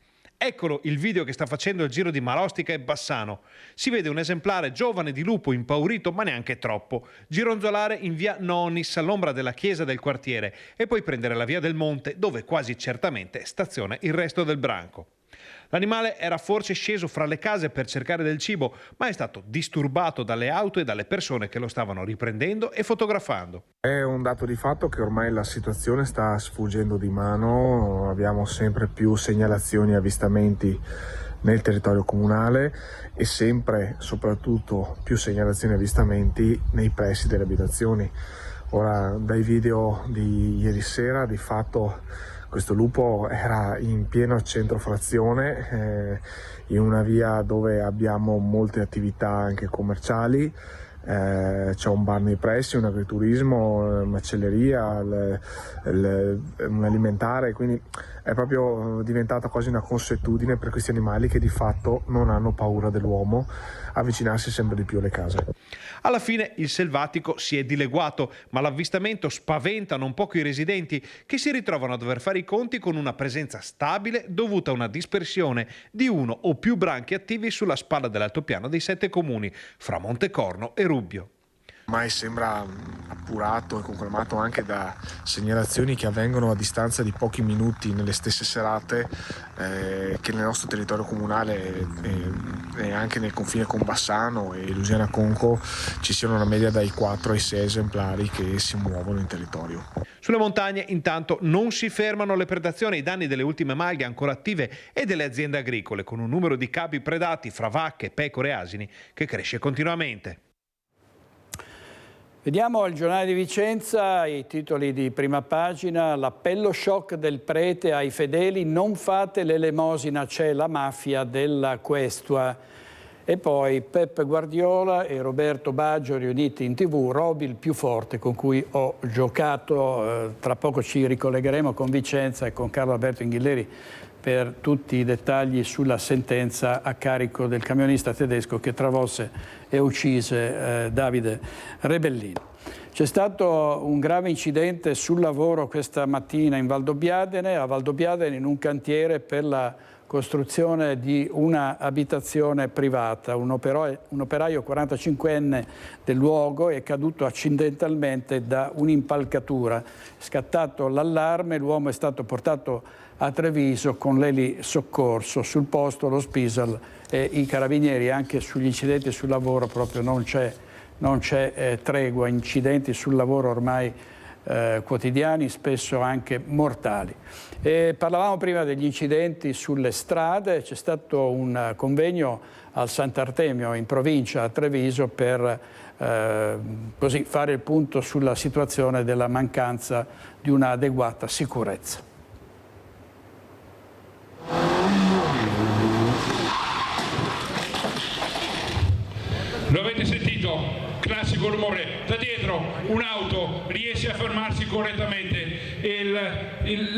[SPEAKER 20] Eccolo il video che sta facendo il giro di Marostica e Bassano. Si vede un esemplare giovane di lupo impaurito, ma neanche troppo, gironzolare in via Nonis all'ombra della chiesa del quartiere e poi prendere la via del Monte, dove quasi certamente staziona il resto del branco. L'animale era forse sceso fra le case per cercare del cibo, ma è stato disturbato dalle auto e dalle persone che lo stavano riprendendo e fotografando.
[SPEAKER 3] È un dato di fatto che ormai la situazione sta sfuggendo di mano, abbiamo sempre più segnalazioni e avvistamenti nel territorio comunale e sempre, soprattutto, più segnalazioni e avvistamenti nei pressi delle abitazioni. Ora, dai video di ieri sera, di fatto questo lupo era in pieno centro frazione, in una via dove abbiamo molte attività anche commerciali, c'è un bar nei pressi, un agriturismo, macelleria, un alimentare, quindi è proprio diventata quasi una consuetudine per questi animali che di fatto non hanno paura dell'uomo avvicinarsi sempre di più alle case.
[SPEAKER 20] Alla fine il selvatico si è dileguato, ma l'avvistamento spaventa non poco i residenti che si ritrovano a dover fare i conti con una presenza stabile dovuta a una dispersione di uno o più branchi attivi sulla spalla dell'altopiano dei 7 comuni, fra Montecorno e Rubbio.
[SPEAKER 3] Ormai sembra appurato e confermato anche da segnalazioni che avvengono a distanza di pochi minuti nelle stesse serate che nel nostro territorio comunale e anche nel confine con Bassano e Lusiana Conco ci siano una media dai 4 ai 6 esemplari che si muovono in territorio.
[SPEAKER 20] Sulle montagne intanto non si fermano le predazioni ai danni delle ultime malghe ancora attive e delle aziende agricole, con un numero di capi predati fra vacche, pecore e asini che cresce continuamente.
[SPEAKER 1] Vediamo il giornale di Vicenza, i titoli di prima pagina, l'appello shock del prete ai fedeli, non fate l'elemosina, c'è la mafia della Questua. E poi Pep Guardiola e Roberto Baggio riuniti in TV, Roby il più forte con cui ho giocato. Tra poco ci ricollegheremo con Vicenza e con Carlo Alberto Inghilleri per tutti i dettagli sulla sentenza a carico del camionista tedesco che travolse e uccise Davide Rebellin. C'è stato un grave incidente sul lavoro questa mattina in Valdobbiadene, a Valdobbiadene in un cantiere per la costruzione di una abitazione privata. Un operaio 45enne del luogo è caduto accidentalmente da un'impalcatura. Scattato l'allarme, l'uomo è stato portato a Treviso con l'elisoccorso. Sul posto lo Spisal e i carabinieri. Anche sugli incidenti sul lavoro proprio non c'è tregua, incidenti sul lavoro ormai quotidiani, spesso anche mortali. Parlavamo prima degli incidenti sulle strade, c'è stato un convegno al Sant'Artemio in provincia a Treviso per così fare il punto sulla situazione della mancanza di un'adeguata sicurezza.
[SPEAKER 4] Lo avete sentito? Classico rumore. Da dietro un'auto riesce a fermarsi correttamente e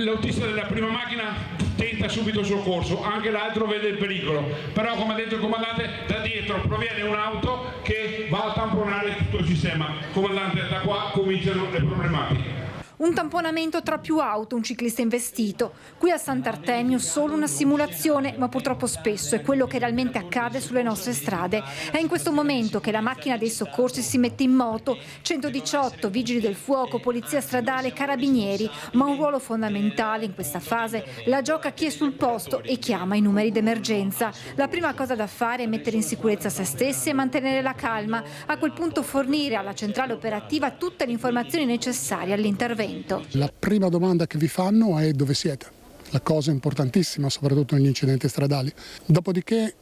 [SPEAKER 4] l'autista della prima macchina tenta subito il soccorso, anche l'altro vede il pericolo. Però, come ha detto il comandante, da dietro proviene un'auto che va a tamponare tutto il sistema. Comandante, da qua cominciano le problematiche.
[SPEAKER 5] Un tamponamento tra più auto, un ciclista investito. Qui a Sant'Artemio solo una simulazione, ma purtroppo spesso è quello che realmente accade sulle nostre strade. È in questo momento che la macchina dei soccorsi si mette in moto. 118, vigili del fuoco, polizia stradale, carabinieri. Ma un ruolo fondamentale in questa fase la gioca chi è sul posto e chiama i numeri d'emergenza. La prima cosa da fare è mettere in sicurezza se stessi e mantenere la calma. A quel punto fornire alla centrale operativa tutte le informazioni necessarie all'intervento.
[SPEAKER 6] La prima domanda che vi fanno è dove siete, la cosa importantissima soprattutto negli incidenti stradali. Dopodiché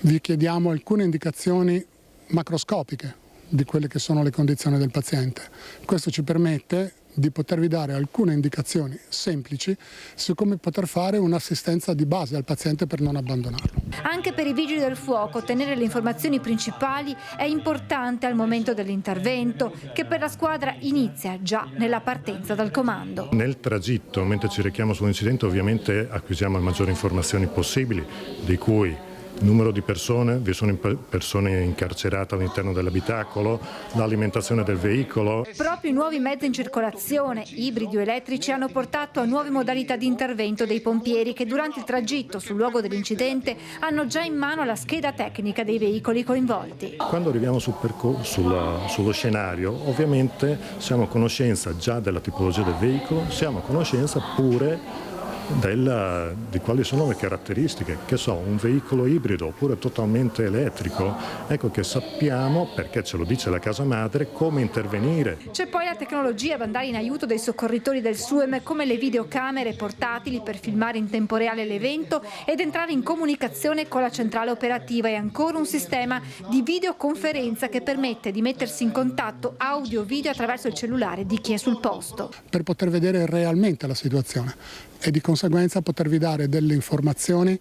[SPEAKER 6] vi chiediamo alcune indicazioni macroscopiche di quelle che sono le condizioni del paziente. Questo ci permette di potervi dare alcune indicazioni semplici su come poter fare un'assistenza di base al paziente per non abbandonarlo.
[SPEAKER 5] Anche per i vigili del fuoco tenere le informazioni principali è importante al momento dell'intervento, che per la squadra inizia già nella partenza dal comando.
[SPEAKER 24] Nel tragitto, mentre ci rechiamo sull'incidente, ovviamente acquisiamo le maggiori informazioni possibili, di cui numero di persone, vi sono persone incarcerate all'interno dell'abitacolo, l'alimentazione del veicolo.
[SPEAKER 5] Proprio i nuovi mezzi in circolazione, ibridi o elettrici, hanno portato a nuove modalità di intervento dei pompieri che durante il tragitto sul luogo dell'incidente hanno già in mano la scheda tecnica dei veicoli coinvolti.
[SPEAKER 24] Quando arriviamo sullo scenario, ovviamente siamo a conoscenza già della tipologia del veicolo, siamo a conoscenza pure di quali sono le caratteristiche, che so, un veicolo ibrido oppure totalmente elettrico, ecco che sappiamo, perché ce lo dice la casa madre, come intervenire.
[SPEAKER 5] C'è poi la tecnologia ad andare in aiuto dei soccorritori del SUEM, come le videocamere portatili per filmare in tempo reale l'evento ed entrare in comunicazione con la centrale operativa, e ancora un sistema di videoconferenza che permette di mettersi in contatto audio-video attraverso il cellulare di chi è sul posto.
[SPEAKER 6] Per poter vedere realmente la situazione e di conseguenza potervi dare delle informazioni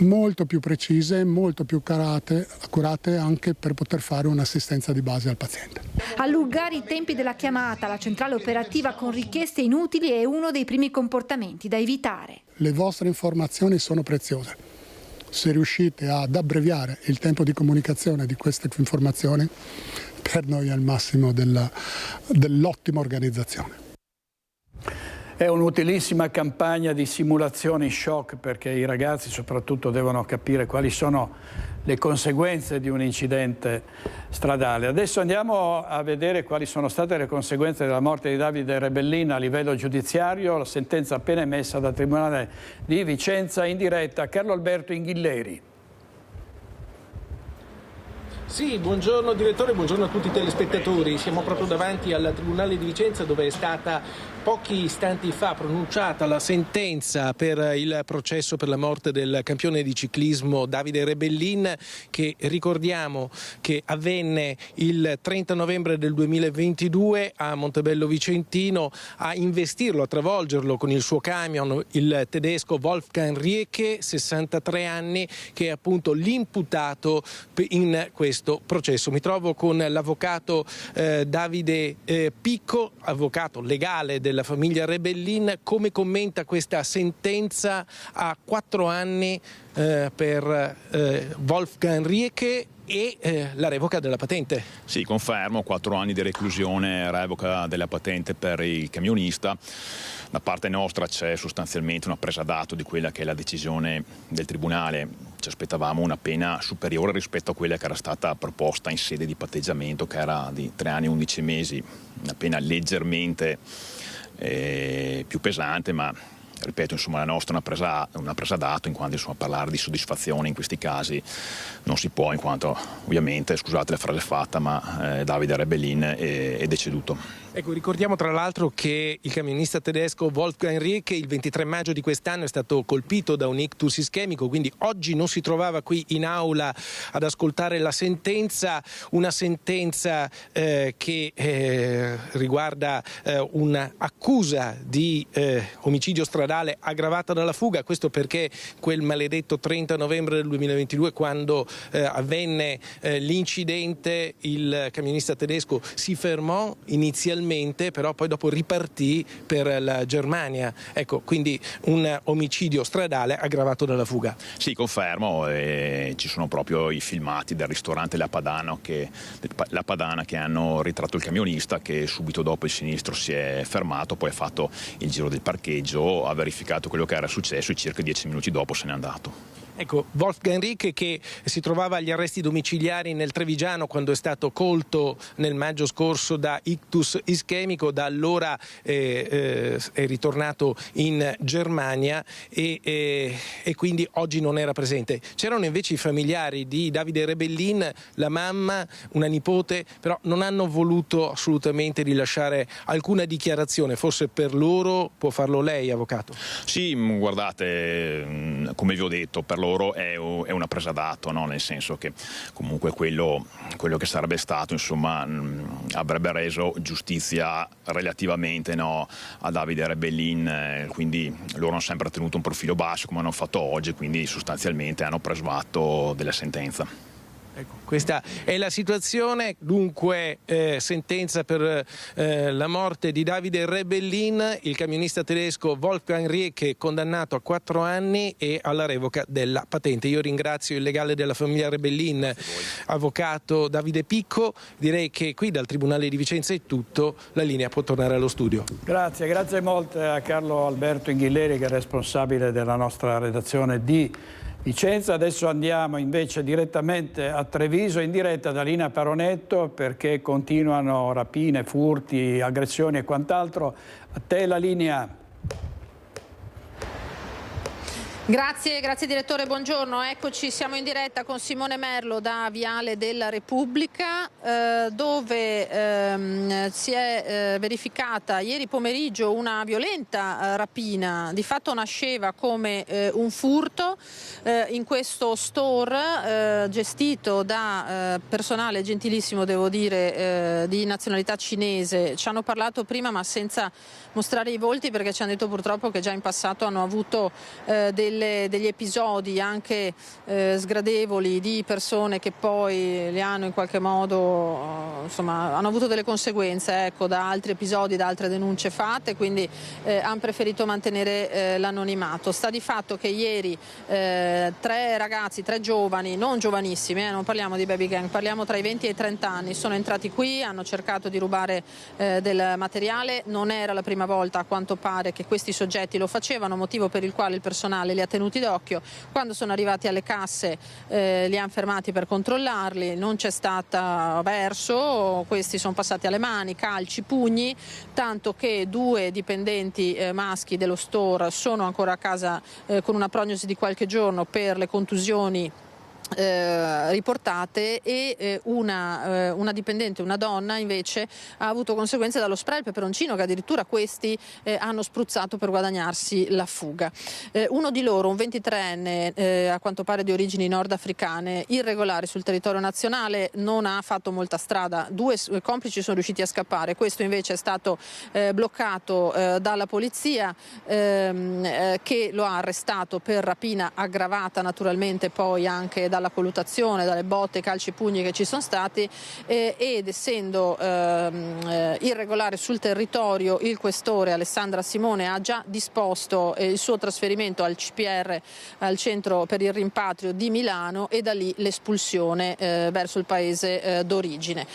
[SPEAKER 6] molto più precise, molto più accurate anche per poter fare un'assistenza di base al paziente.
[SPEAKER 5] Allungare i tempi della chiamata alla centrale operativa con richieste inutili è uno dei primi comportamenti da evitare.
[SPEAKER 6] Le vostre informazioni sono preziose. Se riuscite ad abbreviare il tempo di comunicazione di queste informazioni, per noi è il massimo dell'ottima organizzazione.
[SPEAKER 1] È un'utilissima campagna di simulazioni shock, perché i ragazzi soprattutto devono capire quali sono le conseguenze di un incidente stradale. Adesso andiamo a vedere quali sono state le conseguenze della morte di Davide Rebellin a livello giudiziario. La sentenza appena emessa dal Tribunale di Vicenza, in diretta Carlo Alberto Inghilleri.
[SPEAKER 14] Sì, buongiorno direttore, buongiorno a tutti i telespettatori. Siamo proprio davanti al Tribunale di Vicenza, dove è stata pochi istanti fa pronunciata la sentenza per il processo per la morte del campione di ciclismo Davide Rebellin, che ricordiamo che avvenne il 30 novembre del 2022 a Montebello Vicentino. A investirlo, a travolgerlo con il suo camion il tedesco Wolfgang Rieke, 63 anni, che è appunto l'imputato in questo processo. Mi trovo con l'avvocato Davide Picco, avvocato legale della famiglia Rebellin. Come commenta questa sentenza a 4 anni per Wolfgang Rieke e la revoca della patente?
[SPEAKER 7] Sì, confermo, 4 anni di reclusione, revoca della patente per il camionista. Da parte nostra c'è sostanzialmente una presa d'atto di quella che è la decisione del Tribunale. Ci aspettavamo una pena superiore rispetto a quella che era stata proposta in sede di patteggiamento, che era di 3 anni e 11 mesi, una pena leggermente più pesante, ma ripeto, insomma, la nostra è una presa d'atto, in quanto insomma, parlare di soddisfazione in questi casi non si può, in quanto ovviamente, scusate la frase fatta, ma Davide Rebellin è deceduto.
[SPEAKER 14] Ecco, ricordiamo tra l'altro che il camionista tedesco Wolfgang Rieke il 23 maggio di quest'anno è stato colpito da un ictus ischemico, quindi oggi non si trovava qui in aula ad ascoltare la sentenza, una sentenza che riguarda un'accusa di omicidio stradale aggravata dalla fuga. Questo perché quel maledetto 30 novembre del 2022, quando avvenne l'incidente, il camionista tedesco si fermò inizialmente, però poi dopo ripartì per la Germania. Ecco, quindi un omicidio stradale aggravato dalla fuga.
[SPEAKER 7] Sì, confermo, ci sono proprio i filmati del ristorante La Padana che hanno ritratto il camionista, che subito dopo il sinistro si è fermato, poi ha fatto il giro del parcheggio, ha verificato quello che era successo e circa 10 minuti dopo se n'è andato.
[SPEAKER 14] Ecco, Wolfgang Rieke, che si trovava agli arresti domiciliari nel Trevigiano quando è stato colto nel maggio scorso da ictus ischemico, da allora è ritornato in Germania e quindi oggi non era presente. C'erano invece i familiari di Davide Rebellin, la mamma, una nipote, però non hanno voluto assolutamente rilasciare alcuna dichiarazione. Forse per loro può farlo lei, avvocato?
[SPEAKER 7] Sì, guardate, come vi ho detto, per loro è una presa d'atto, no? Nel senso che comunque quello che sarebbe stato, insomma, avrebbe reso giustizia relativamente, no, a Davide Rebellin, quindi loro hanno sempre tenuto un profilo basso come hanno fatto oggi, quindi sostanzialmente hanno preso atto della sentenza.
[SPEAKER 14] Ecco, questa è la situazione. Dunque sentenza per la morte di Davide Rebellin, il camionista tedesco Wolfgang Rieke condannato a 4 anni e alla revoca della patente. Io ringrazio il legale della famiglia Rebellin, avvocato Davide Picco. Direi che qui dal Tribunale di Vicenza è tutto, la linea può tornare allo studio.
[SPEAKER 1] Grazie molte a Carlo Alberto Inghilleri, che è responsabile della nostra redazione di Vicenza. Adesso andiamo invece direttamente a Treviso, in diretta da Lina Paronetto, perché continuano rapine, furti, aggressioni e quant'altro. A te la linea.
[SPEAKER 17] Grazie direttore, buongiorno. Eccoci, siamo in diretta con Simone Merlo da Viale della Repubblica, dove si è verificata ieri pomeriggio una violenta rapina. Di fatto nasceva come un furto in questo store gestito da personale gentilissimo, devo dire, di nazionalità cinese. Ci hanno parlato prima, ma senza mostrare i volti, perché ci hanno detto purtroppo che già in passato hanno avuto degli episodi anche sgradevoli di persone che poi li hanno in qualche modo, insomma, hanno avuto delle conseguenze, ecco, da altri episodi, da altre denunce fatte, quindi hanno preferito mantenere l'anonimato. Sta di fatto che ieri 3 ragazzi, 3 giovani, non giovanissimi, non parliamo di baby gang, parliamo tra i 20 e i 30 anni, sono entrati qui, hanno cercato di rubare del materiale. Non era la prima volta, a quanto pare, che questi soggetti lo facevano, motivo per il quale il personale li ha tenuti d'occhio. Quando sono arrivati alle casse li hanno fermati per controllarli, non c'è stata verso, questi sono passati alle mani, calci, pugni, tanto che 2 dipendenti maschi dello store sono ancora a casa con una prognosi di qualche giorno per le contusioni riportate e una dipendente, una donna invece, ha avuto conseguenze dallo spray al peperoncino che addirittura questi hanno spruzzato per guadagnarsi la fuga. Uno di loro, un 23enne a quanto pare di origini nordafricane, irregolare sul territorio nazionale, non ha fatto molta strada, 2 complici sono riusciti a scappare, questo invece è stato bloccato dalla polizia che lo ha arrestato per rapina aggravata, naturalmente poi anche dalla colluttazione, dalle botte, calci e pugni che ci sono stati, ed essendo irregolare sul territorio, il questore Alessandra Simone ha già disposto il suo trasferimento al CPR, al centro per il rimpatrio di Milano, e da lì l'espulsione verso il paese d'origine.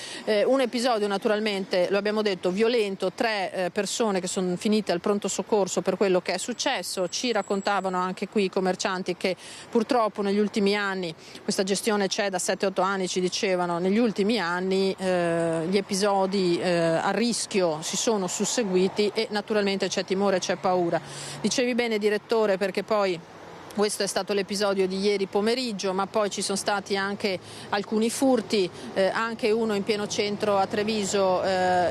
[SPEAKER 17] Un episodio naturalmente, lo abbiamo detto, violento, 3 persone che sono finite al pronto soccorso per quello che è successo. Ci raccontavano anche qui i commercianti che purtroppo negli ultimi anni, questa gestione c'è da 7-8 anni, ci dicevano, negli ultimi anni gli episodi a rischio si sono susseguiti e naturalmente c'è timore, c'è paura. Dicevi bene, direttore, perché poi questo è stato l'episodio di ieri pomeriggio, ma poi ci sono stati anche alcuni furti, anche uno in pieno centro a Treviso,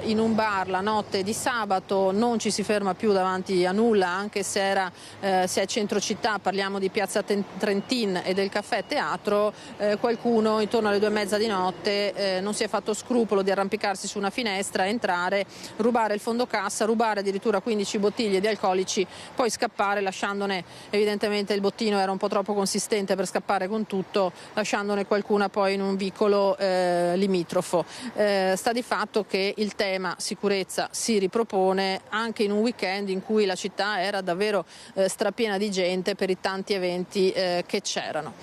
[SPEAKER 17] in un bar la notte di sabato. Non ci si ferma più davanti a nulla, anche se è centro città, parliamo di piazza Trentin e del caffè Teatro. Qualcuno intorno alle 2:30 di notte non si è fatto scrupolo di arrampicarsi su una finestra, entrare, rubare il fondo cassa, rubare addirittura 15 bottiglie di alcolici, poi scappare lasciandone evidentemente il bottino era un po' troppo consistente per scappare con tutto, lasciandone qualcuna poi in un vicolo limitrofo. Sta di fatto che il tema sicurezza si ripropone anche in un weekend in cui la città era davvero strapiena di gente per i tanti eventi che c'erano.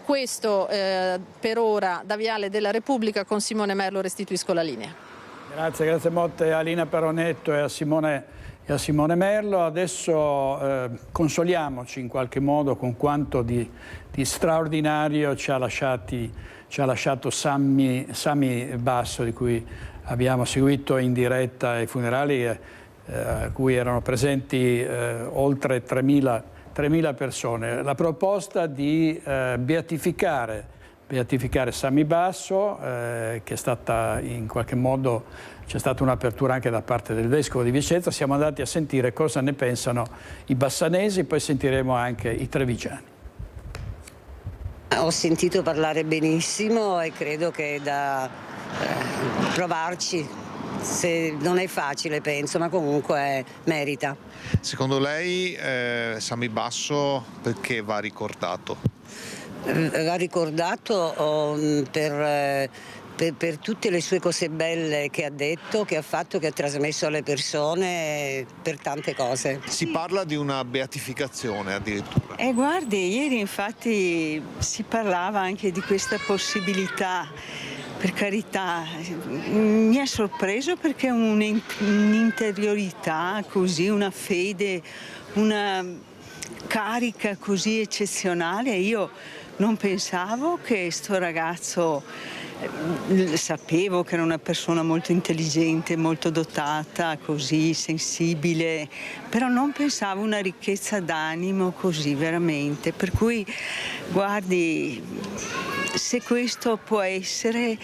[SPEAKER 17] Questo per ora da Viale della Repubblica. Con Simone Merlo restituisco la linea.
[SPEAKER 1] Grazie molte a Lina Peronetto e a Simone Merlo. Adesso consoliamoci in qualche modo con quanto di straordinario ci ha lasciato Sammy Basso, di cui abbiamo seguito in diretta i funerali, a cui erano presenti oltre 3.000 persone. La proposta di beatificare Sammy Basso, che è stata in qualche modo, c'è stata un'apertura anche da parte del Vescovo di Vicenza. Siamo andati a sentire cosa ne pensano i bassanesi, poi sentiremo anche i trevigiani.
[SPEAKER 8] Ho sentito parlare benissimo e credo che da provarci, se non è facile penso, ma comunque merita.
[SPEAKER 10] Secondo lei Sammy Basso perché va ricordato?
[SPEAKER 8] Va ricordato per tutte le sue cose belle che ha detto, che ha fatto, che ha trasmesso alle persone, per tante cose.
[SPEAKER 10] Si parla di una beatificazione addirittura.
[SPEAKER 11] Guardi, ieri infatti si parlava anche di questa possibilità. Per carità, mi ha sorpreso perché un'interiorità così, una fede, una carica così eccezionale. Io non pensavo che sto ragazzo, sapevo che era una persona molto intelligente, molto dotata, così sensibile, però non pensavo una ricchezza d'animo così veramente. Per cui, guardi, se questo può essere,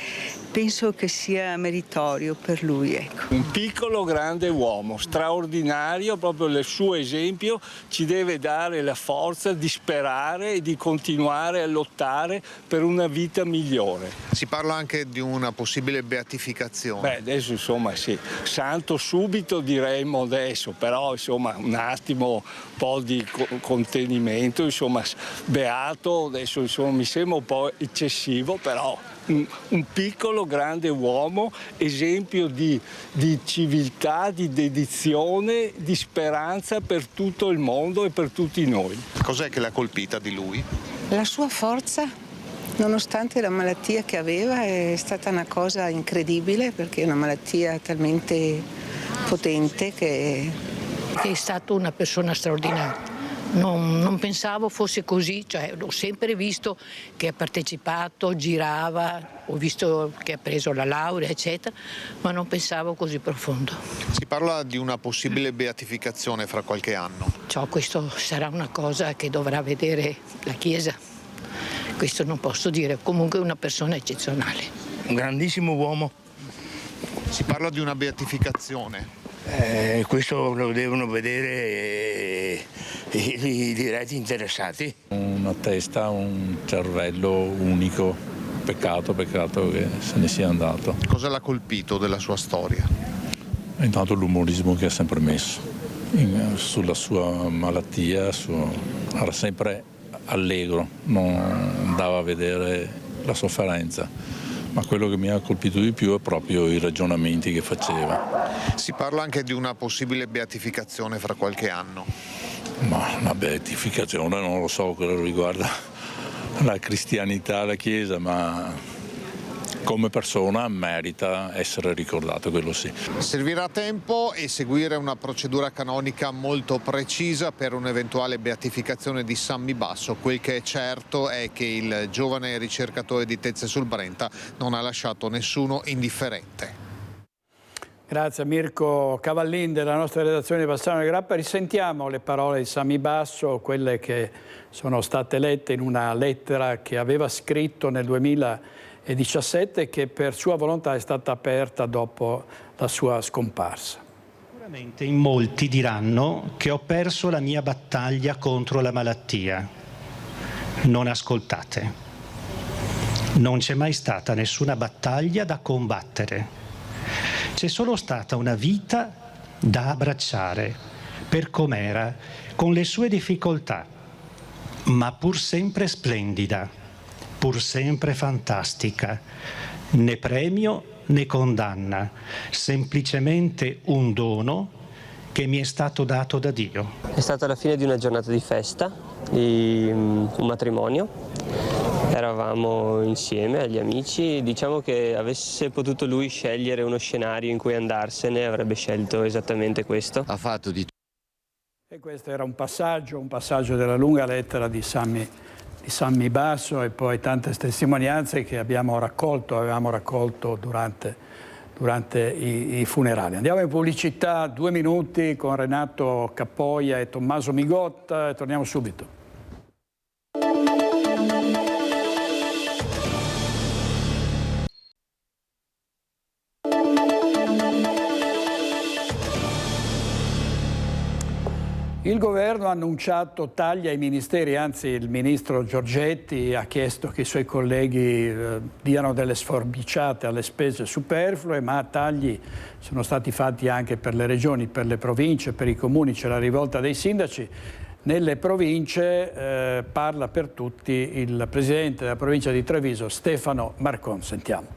[SPEAKER 11] penso che sia meritorio per lui. Ecco.
[SPEAKER 13] Un piccolo grande uomo, straordinario, proprio il suo esempio ci deve dare la forza di sperare e di continuare a lottare per una vita migliore.
[SPEAKER 10] Si parla anche di una possibile beatificazione.
[SPEAKER 13] Beh, adesso insomma sì, santo subito diremmo adesso, però insomma un attimo, un po' di contenimento, insomma beato, adesso insomma mi sembra un po' eccessivo, però un piccolo grande uomo, esempio di civiltà, di dedizione, di speranza per tutto il mondo e per tutti noi.
[SPEAKER 10] Cos'è che l'ha colpita di lui?
[SPEAKER 11] La sua forza, nonostante la malattia che aveva, è stata una cosa incredibile, perché è una malattia talmente potente che
[SPEAKER 25] è stato una persona straordinaria. Non pensavo fosse così, cioè l'ho sempre visto che ha partecipato, girava, ho visto che ha preso la laurea, eccetera, ma non pensavo così profondo.
[SPEAKER 10] Si parla di una possibile beatificazione fra qualche anno.
[SPEAKER 25] Questo sarà una cosa che dovrà vedere la Chiesa, questo non posso dire, comunque è una persona eccezionale.
[SPEAKER 9] Un grandissimo uomo.
[SPEAKER 10] Si parla di una beatificazione.
[SPEAKER 9] Questo lo devono vedere i diretti interessati.
[SPEAKER 12] Una testa, un cervello unico, peccato che se ne sia andato.
[SPEAKER 10] Cosa l'ha colpito della sua storia?
[SPEAKER 12] Intanto l'umorismo che ha sempre messo sulla sua malattia, era sempre allegro, non andava a vedere la sofferenza. Ma quello che mi ha colpito di più è proprio i ragionamenti che faceva.
[SPEAKER 10] Si parla anche di una possibile beatificazione fra qualche anno.
[SPEAKER 12] Ma una beatificazione non lo so, quello riguarda la cristianità, la Chiesa, ma come persona merita essere ricordato, quello sì.
[SPEAKER 10] Servirà tempo e seguire una procedura canonica molto precisa per un'eventuale beatificazione di Sammy Basso. Quel che è certo è che il giovane ricercatore di Tezze sul Brenta non ha lasciato nessuno indifferente.
[SPEAKER 1] Grazie a Mirko Cavallin della nostra redazione di Bassano del Grappa. Risentiamo le parole di Sammy Basso, quelle che sono state lette in una lettera che aveva scritto nel 2017 che per sua volontà è stata aperta dopo la sua scomparsa.
[SPEAKER 15] Sicuramente in molti diranno che ho perso la mia battaglia contro la malattia. Non ascoltate. Non c'è mai stata nessuna battaglia da combattere. C'è solo stata una vita da abbracciare per com'era, con le sue difficoltà, ma pur sempre splendida, pur sempre fantastica, né premio né condanna, semplicemente un dono che mi è stato dato da Dio.
[SPEAKER 16] È stata la fine di una giornata di festa, di un matrimonio. Eravamo insieme agli amici, diciamo che avesse potuto lui scegliere uno scenario in cui andarsene, avrebbe scelto esattamente questo.
[SPEAKER 18] Ha fatto di tutto.
[SPEAKER 1] E questo era un passaggio della lunga lettera di Sammy Basso e poi tante testimonianze che avevamo raccolto durante i funerali. Andiamo in pubblicità, 2 minuti con Renato Cappoia e Tommaso Migotta e torniamo subito. Il governo ha annunciato tagli ai ministeri, anzi il ministro Giorgetti ha chiesto che i suoi colleghi diano delle sforbiciate alle spese superflue, ma tagli sono stati fatti anche per le regioni, per le province, per i comuni, c'è la rivolta dei sindaci. Nelle province parla per tutti il presidente della provincia di Treviso, Stefano Marcon. Sentiamo.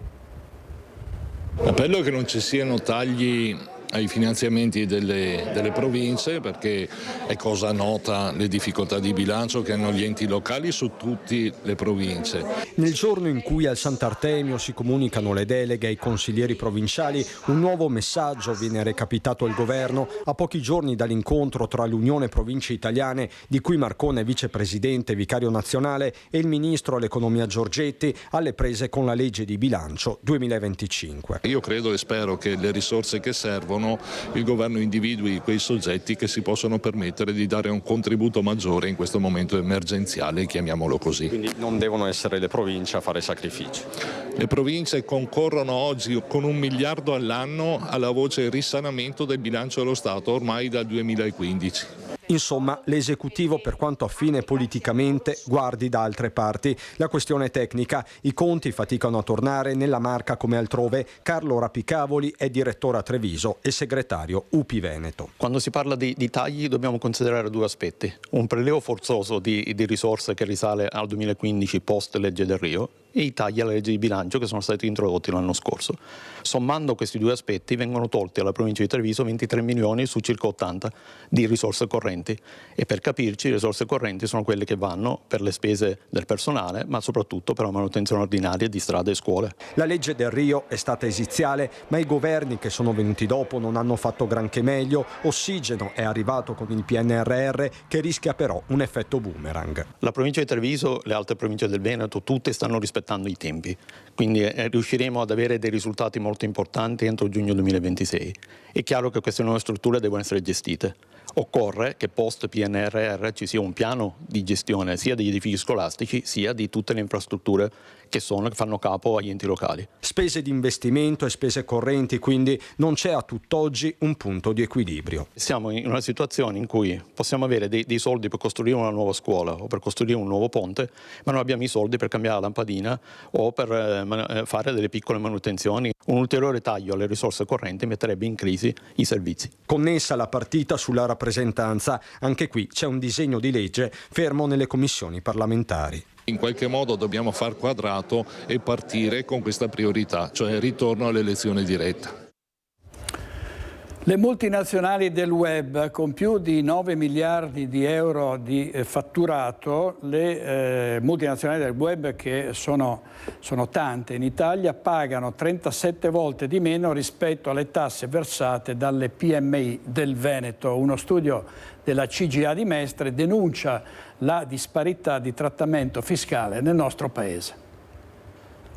[SPEAKER 26] L'appello è che non ci siano tagli ai finanziamenti delle province, perché è cosa nota le difficoltà di bilancio che hanno gli enti locali su tutte le province.
[SPEAKER 27] Nel giorno in cui al Sant'Artemio si comunicano le deleghe ai consiglieri provinciali, un nuovo messaggio viene recapitato al governo a pochi giorni dall'incontro tra l'Unione Province Italiane, di cui Marcon è vicepresidente vicario nazionale, e il ministro all'economia Giorgetti, alle prese con la legge di bilancio 2025.
[SPEAKER 26] Io credo e spero che le risorse che servono il governo individui quei soggetti che si possono permettere di dare un contributo maggiore in questo momento emergenziale, chiamiamolo così.
[SPEAKER 27] Quindi non devono essere le province a fare sacrifici?
[SPEAKER 26] Le province concorrono oggi con 1 miliardo all'anno alla voce risanamento del bilancio dello Stato ormai dal 2015.
[SPEAKER 27] Insomma, l'esecutivo, per quanto affine politicamente, guardi da altre parti. La questione è tecnica. I conti faticano a tornare nella Marca come altrove. Carlo Rapicavoli è direttore a Treviso e segretario UPI Veneto.
[SPEAKER 28] Quando si parla di tagli dobbiamo considerare 2 aspetti. Un prelievo forzoso di risorse che risale al 2015 post legge Del Rio e i tagli alla legge di bilancio che sono stati introdotti l'anno scorso. Sommando questi 2 aspetti vengono tolti alla provincia di Treviso 23 milioni su circa 80 di risorse correnti. E per capirci, le risorse correnti sono quelle che vanno per le spese del personale, ma soprattutto per la manutenzione ordinaria di strade e scuole.
[SPEAKER 27] La legge Del Rio è stata esiziale, ma i governi che sono venuti dopo non hanno fatto granché meglio. Ossigeno è arrivato con il PNRR, che rischia però un effetto boomerang.
[SPEAKER 28] La provincia di Treviso, le altre province del Veneto, tutte stanno rispettando i tempi, quindi riusciremo ad avere dei risultati molto importanti entro giugno 2026. È chiaro che queste nuove strutture devono essere gestite. Occorre che post PNRR ci sia un piano di gestione sia degli edifici scolastici sia di tutte le infrastrutture che fanno capo agli enti locali.
[SPEAKER 27] Spese di investimento e spese correnti, quindi non c'è a tutt'oggi un punto di equilibrio.
[SPEAKER 28] Siamo in una situazione in cui possiamo avere dei soldi per costruire una nuova scuola o per costruire un nuovo ponte, ma non abbiamo i soldi per cambiare la lampadina o per fare delle piccole manutenzioni. Un ulteriore taglio alle risorse correnti metterebbe in crisi i servizi.
[SPEAKER 27] Connessa la partita sulla rappresentanza, anche qui c'è un disegno di legge fermo nelle commissioni parlamentari.
[SPEAKER 26] In qualche modo dobbiamo far quadrato e partire con questa priorità, cioè il ritorno all'elezione diretta.
[SPEAKER 1] Le multinazionali del web, con più di 9 miliardi di euro di fatturato, le multinazionali del web, che sono tante in Italia, pagano 37 volte di meno rispetto alle tasse versate dalle PMI del Veneto. Uno studio della CGIA di Mestre denuncia la disparità di trattamento fiscale nel nostro Paese.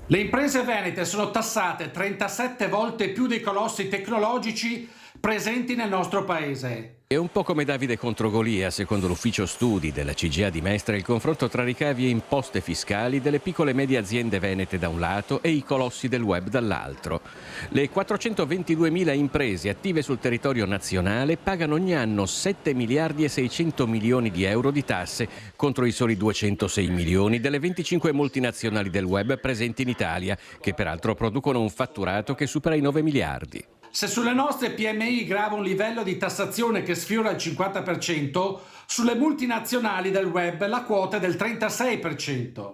[SPEAKER 2] Le imprese venete sono tassate 37 volte più dei colossi tecnologici presenti nel nostro Paese.
[SPEAKER 3] È un po' come Davide contro Golia. Secondo l'ufficio studi della CGIA di Mestre, il confronto tra ricavi e imposte fiscali delle piccole e medie aziende venete da un lato e i colossi del web dall'altro. Le 422.000 imprese attive sul territorio nazionale pagano ogni anno 7 miliardi e 600 milioni di euro di tasse contro i soli 206 milioni delle 25 multinazionali del web presenti in Italia, che peraltro producono un fatturato che supera i 9 miliardi.
[SPEAKER 2] Se sulle nostre PMI grava un livello di tassazione che sfiora il 50%, sulle multinazionali del web la quota è del 36%.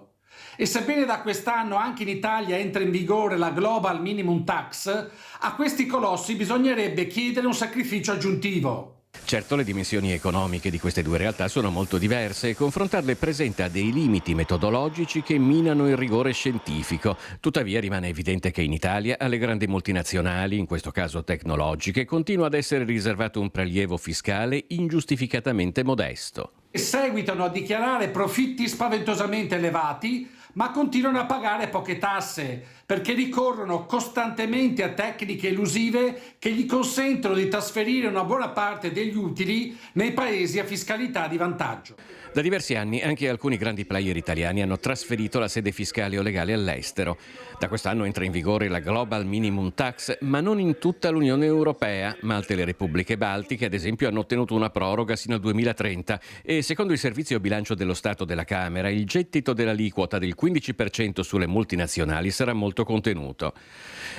[SPEAKER 2] E sebbene da quest'anno anche in Italia entra in vigore la Global Minimum Tax, a questi colossi bisognerebbe chiedere un sacrificio aggiuntivo.
[SPEAKER 3] Certo, le dimensioni economiche di queste due realtà sono molto diverse e confrontarle presenta dei limiti metodologici che minano il rigore scientifico. Tuttavia rimane evidente che in Italia alle grandi multinazionali, in questo caso tecnologiche, continua ad essere riservato un prelievo fiscale ingiustificatamente modesto.
[SPEAKER 2] Seguitano a dichiarare profitti spaventosamente elevati, ma continuano a pagare poche tasse, perché ricorrono costantemente a tecniche elusive che gli consentono di trasferire una buona parte degli utili nei paesi a fiscalità di vantaggio.
[SPEAKER 3] Da diversi anni anche alcuni grandi player italiani hanno trasferito la sede fiscale o legale all'estero. Da quest'anno entra in vigore la Global Minimum Tax, ma non in tutta l'Unione Europea. Malta e le Repubbliche Baltiche, ad esempio, hanno ottenuto una proroga sino al 2030 e, secondo il Servizio Bilancio dello Stato della Camera, il gettito dell'aliquota del 15% sulle multinazionali sarà molto contenuto.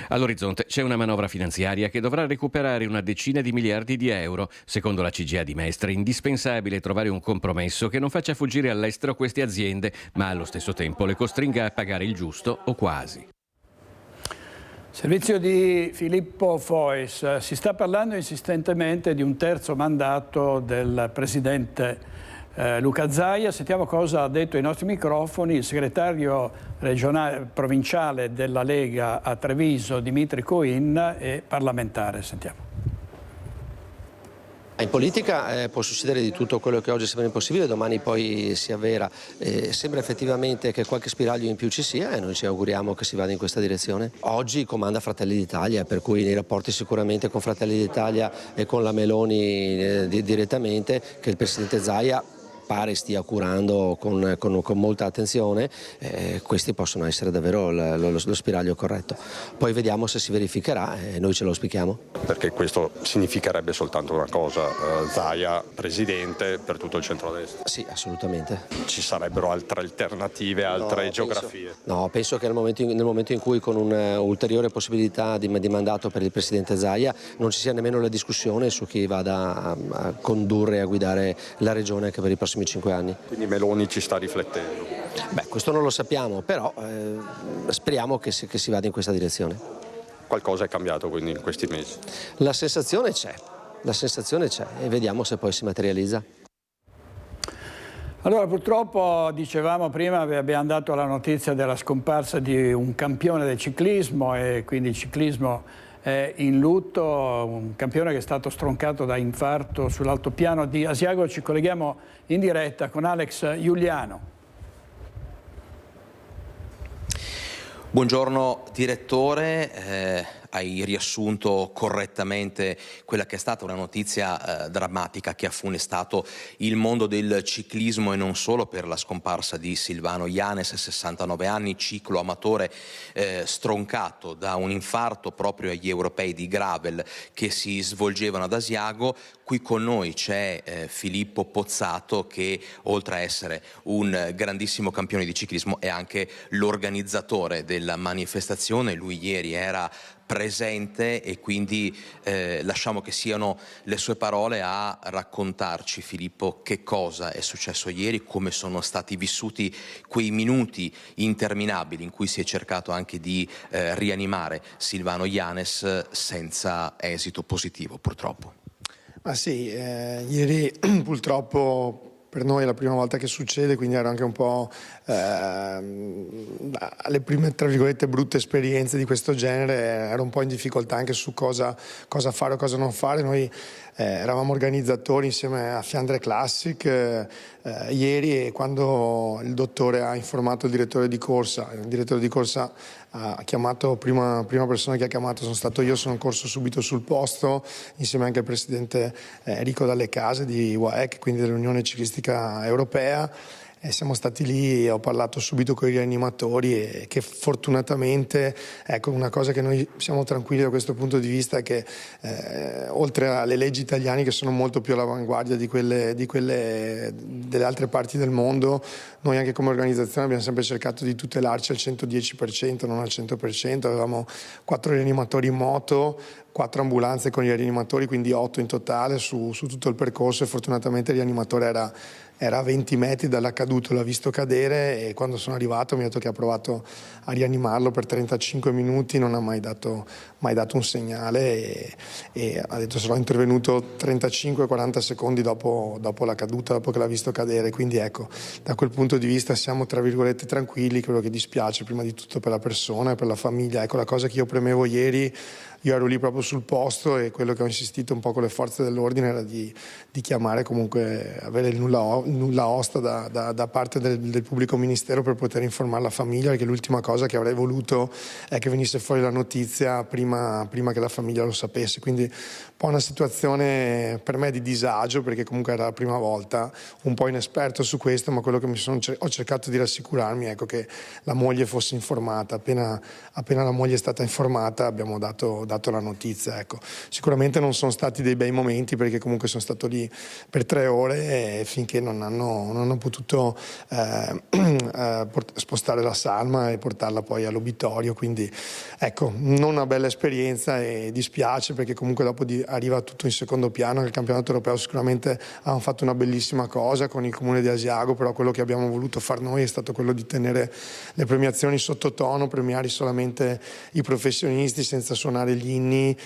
[SPEAKER 3] All'orizzonte c'è una manovra finanziaria che dovrà recuperare una decina di miliardi di euro. Secondo la CGIA di Mestre è indispensabile trovare un compromesso che non faccia fuggire all'estero queste aziende, ma allo stesso tempo le costringa a pagare il giusto o quasi.
[SPEAKER 1] Servizio di Filippo Fois. Si sta parlando insistentemente di un terzo mandato del presidente Luca Zaia. Sentiamo cosa ha detto ai nostri microfoni il segretario provinciale della Lega a Treviso, Dimitri Coin, e parlamentare. Sentiamo.
[SPEAKER 18] In politica può succedere di tutto quello che oggi sembra impossibile, domani poi si avvera. Sembra effettivamente che qualche spiraglio in più ci sia e noi ci auguriamo che si vada in questa direzione. Oggi comanda Fratelli d'Italia, per cui nei rapporti sicuramente con Fratelli d'Italia e con la Meloni direttamente, che il Presidente Zaia pare stia curando con molta attenzione, questi possono essere davvero lo spiraglio corretto. Poi vediamo se si verificherà e noi ce lo auspichiamo.
[SPEAKER 19] Perché questo significherebbe soltanto una cosa, Zaia presidente per tutto il centrodestra.
[SPEAKER 18] Sì, assolutamente.
[SPEAKER 19] Ci sarebbero altre alternative, altre geografie?
[SPEAKER 18] Penso che nel momento in cui con un'ulteriore possibilità di mandato per il presidente Zaia non ci sia nemmeno la discussione su chi vada a condurre e a guidare la regione anche per i prossimi 5 anni.
[SPEAKER 19] Quindi Meloni ci sta riflettendo?
[SPEAKER 18] Questo non lo sappiamo, però speriamo che si vada in questa direzione.
[SPEAKER 19] Qualcosa è cambiato quindi in questi mesi?
[SPEAKER 18] La sensazione c'è e vediamo se poi si materializza.
[SPEAKER 1] Allora, purtroppo, dicevamo prima, abbiamo dato la notizia della scomparsa di un campione del ciclismo e quindi il ciclismo è in lutto, un campione che è stato stroncato da infarto sull'altopiano di Asiago. Ci colleghiamo in diretta con Alex Giuliano.
[SPEAKER 20] Buongiorno
[SPEAKER 4] Direttore, hai riassunto correttamente quella che è stata una notizia drammatica che ha funestato il mondo del ciclismo e non solo, per la scomparsa di Silvano Yanes, 69 anni, ciclo amatore, stroncato da un infarto proprio agli europei di gravel che si svolgevano ad Asiago. Qui con noi c'è Filippo Pozzato, che oltre a essere un grandissimo campione di ciclismo è anche l'organizzatore della manifestazione. Lui ieri era presente e quindi lasciamo che siano le sue parole a raccontarci, Filippo, che cosa è successo ieri, come sono stati vissuti quei minuti interminabili in cui si è cercato anche di rianimare Silvano Yanes senza esito positivo, purtroppo.
[SPEAKER 5] Ma sì, ieri purtroppo per noi è la prima volta che succede, quindi ero anche un po' alle prime, tra virgolette, brutte esperienze di questo genere, ero un po' in difficoltà anche su cosa fare o cosa non fare. Noi eravamo organizzatori insieme a Fiandre Classic ieri, e quando il dottore ha informato il direttore di corsa ha chiamato, prima persona che ha chiamato sono stato io, sono corso subito sul posto insieme anche al presidente Enrico Dalle Case di UAEC, quindi dell'Unione Ciclistica Europea. E siamo stati lì e ho parlato subito con i rianimatori, e che fortunatamente, ecco, una cosa che noi siamo tranquilli da questo punto di vista è che oltre alle leggi italiane, che sono molto più all'avanguardia di quelle delle altre parti del mondo, noi anche come organizzazione abbiamo sempre cercato di tutelarci al 110%, non al 100%. Avevamo 4 rianimatori in moto, 4 ambulanze con i rianimatori, quindi 8 in totale su tutto il percorso, e fortunatamente il rianimatore era a 20 metri dalla caduta, l'ha visto cadere, e quando sono arrivato mi ha detto che ha provato a rianimarlo per 35 minuti, non ha mai dato un segnale, e ha detto sarò intervenuto 35-40 secondi dopo la caduta, dopo che l'ha visto cadere. Quindi ecco, da quel punto di vista siamo tra virgolette tranquilli. Quello che dispiace prima di tutto per la persona e per la famiglia. Ecco, la cosa che io premevo ieri, io ero lì proprio sul posto, e quello che ho insistito un po' con le forze dell'ordine era di chiamare, comunque avere il nulla osta da parte del pubblico ministero per poter informare la famiglia, perché l'ultima cosa che avrei voluto è che venisse fuori la notizia prima che la famiglia lo sapesse. Quindi un po' una situazione per me di disagio, perché comunque era la prima volta, un po' inesperto su questo, ma quello che ho cercato di rassicurarmi, ecco, che la moglie fosse informata. Appena la moglie è stata informata abbiamo dato la notizia. Ecco. Sicuramente non sono stati dei bei momenti, perché comunque sono stato lì per 3 ore finché non hanno potuto spostare la salma e portarla poi all'obitorio. Quindi ecco, non una bella esperienza, e dispiace perché comunque dopo arriva tutto in secondo piano. Nel campionato europeo sicuramente hanno fatto una bellissima cosa con il comune di Asiago, però quello che abbiamo voluto far noi è stato quello di tenere le premiazioni sottotono, premiare solamente i professionisti senza suonare gli inni,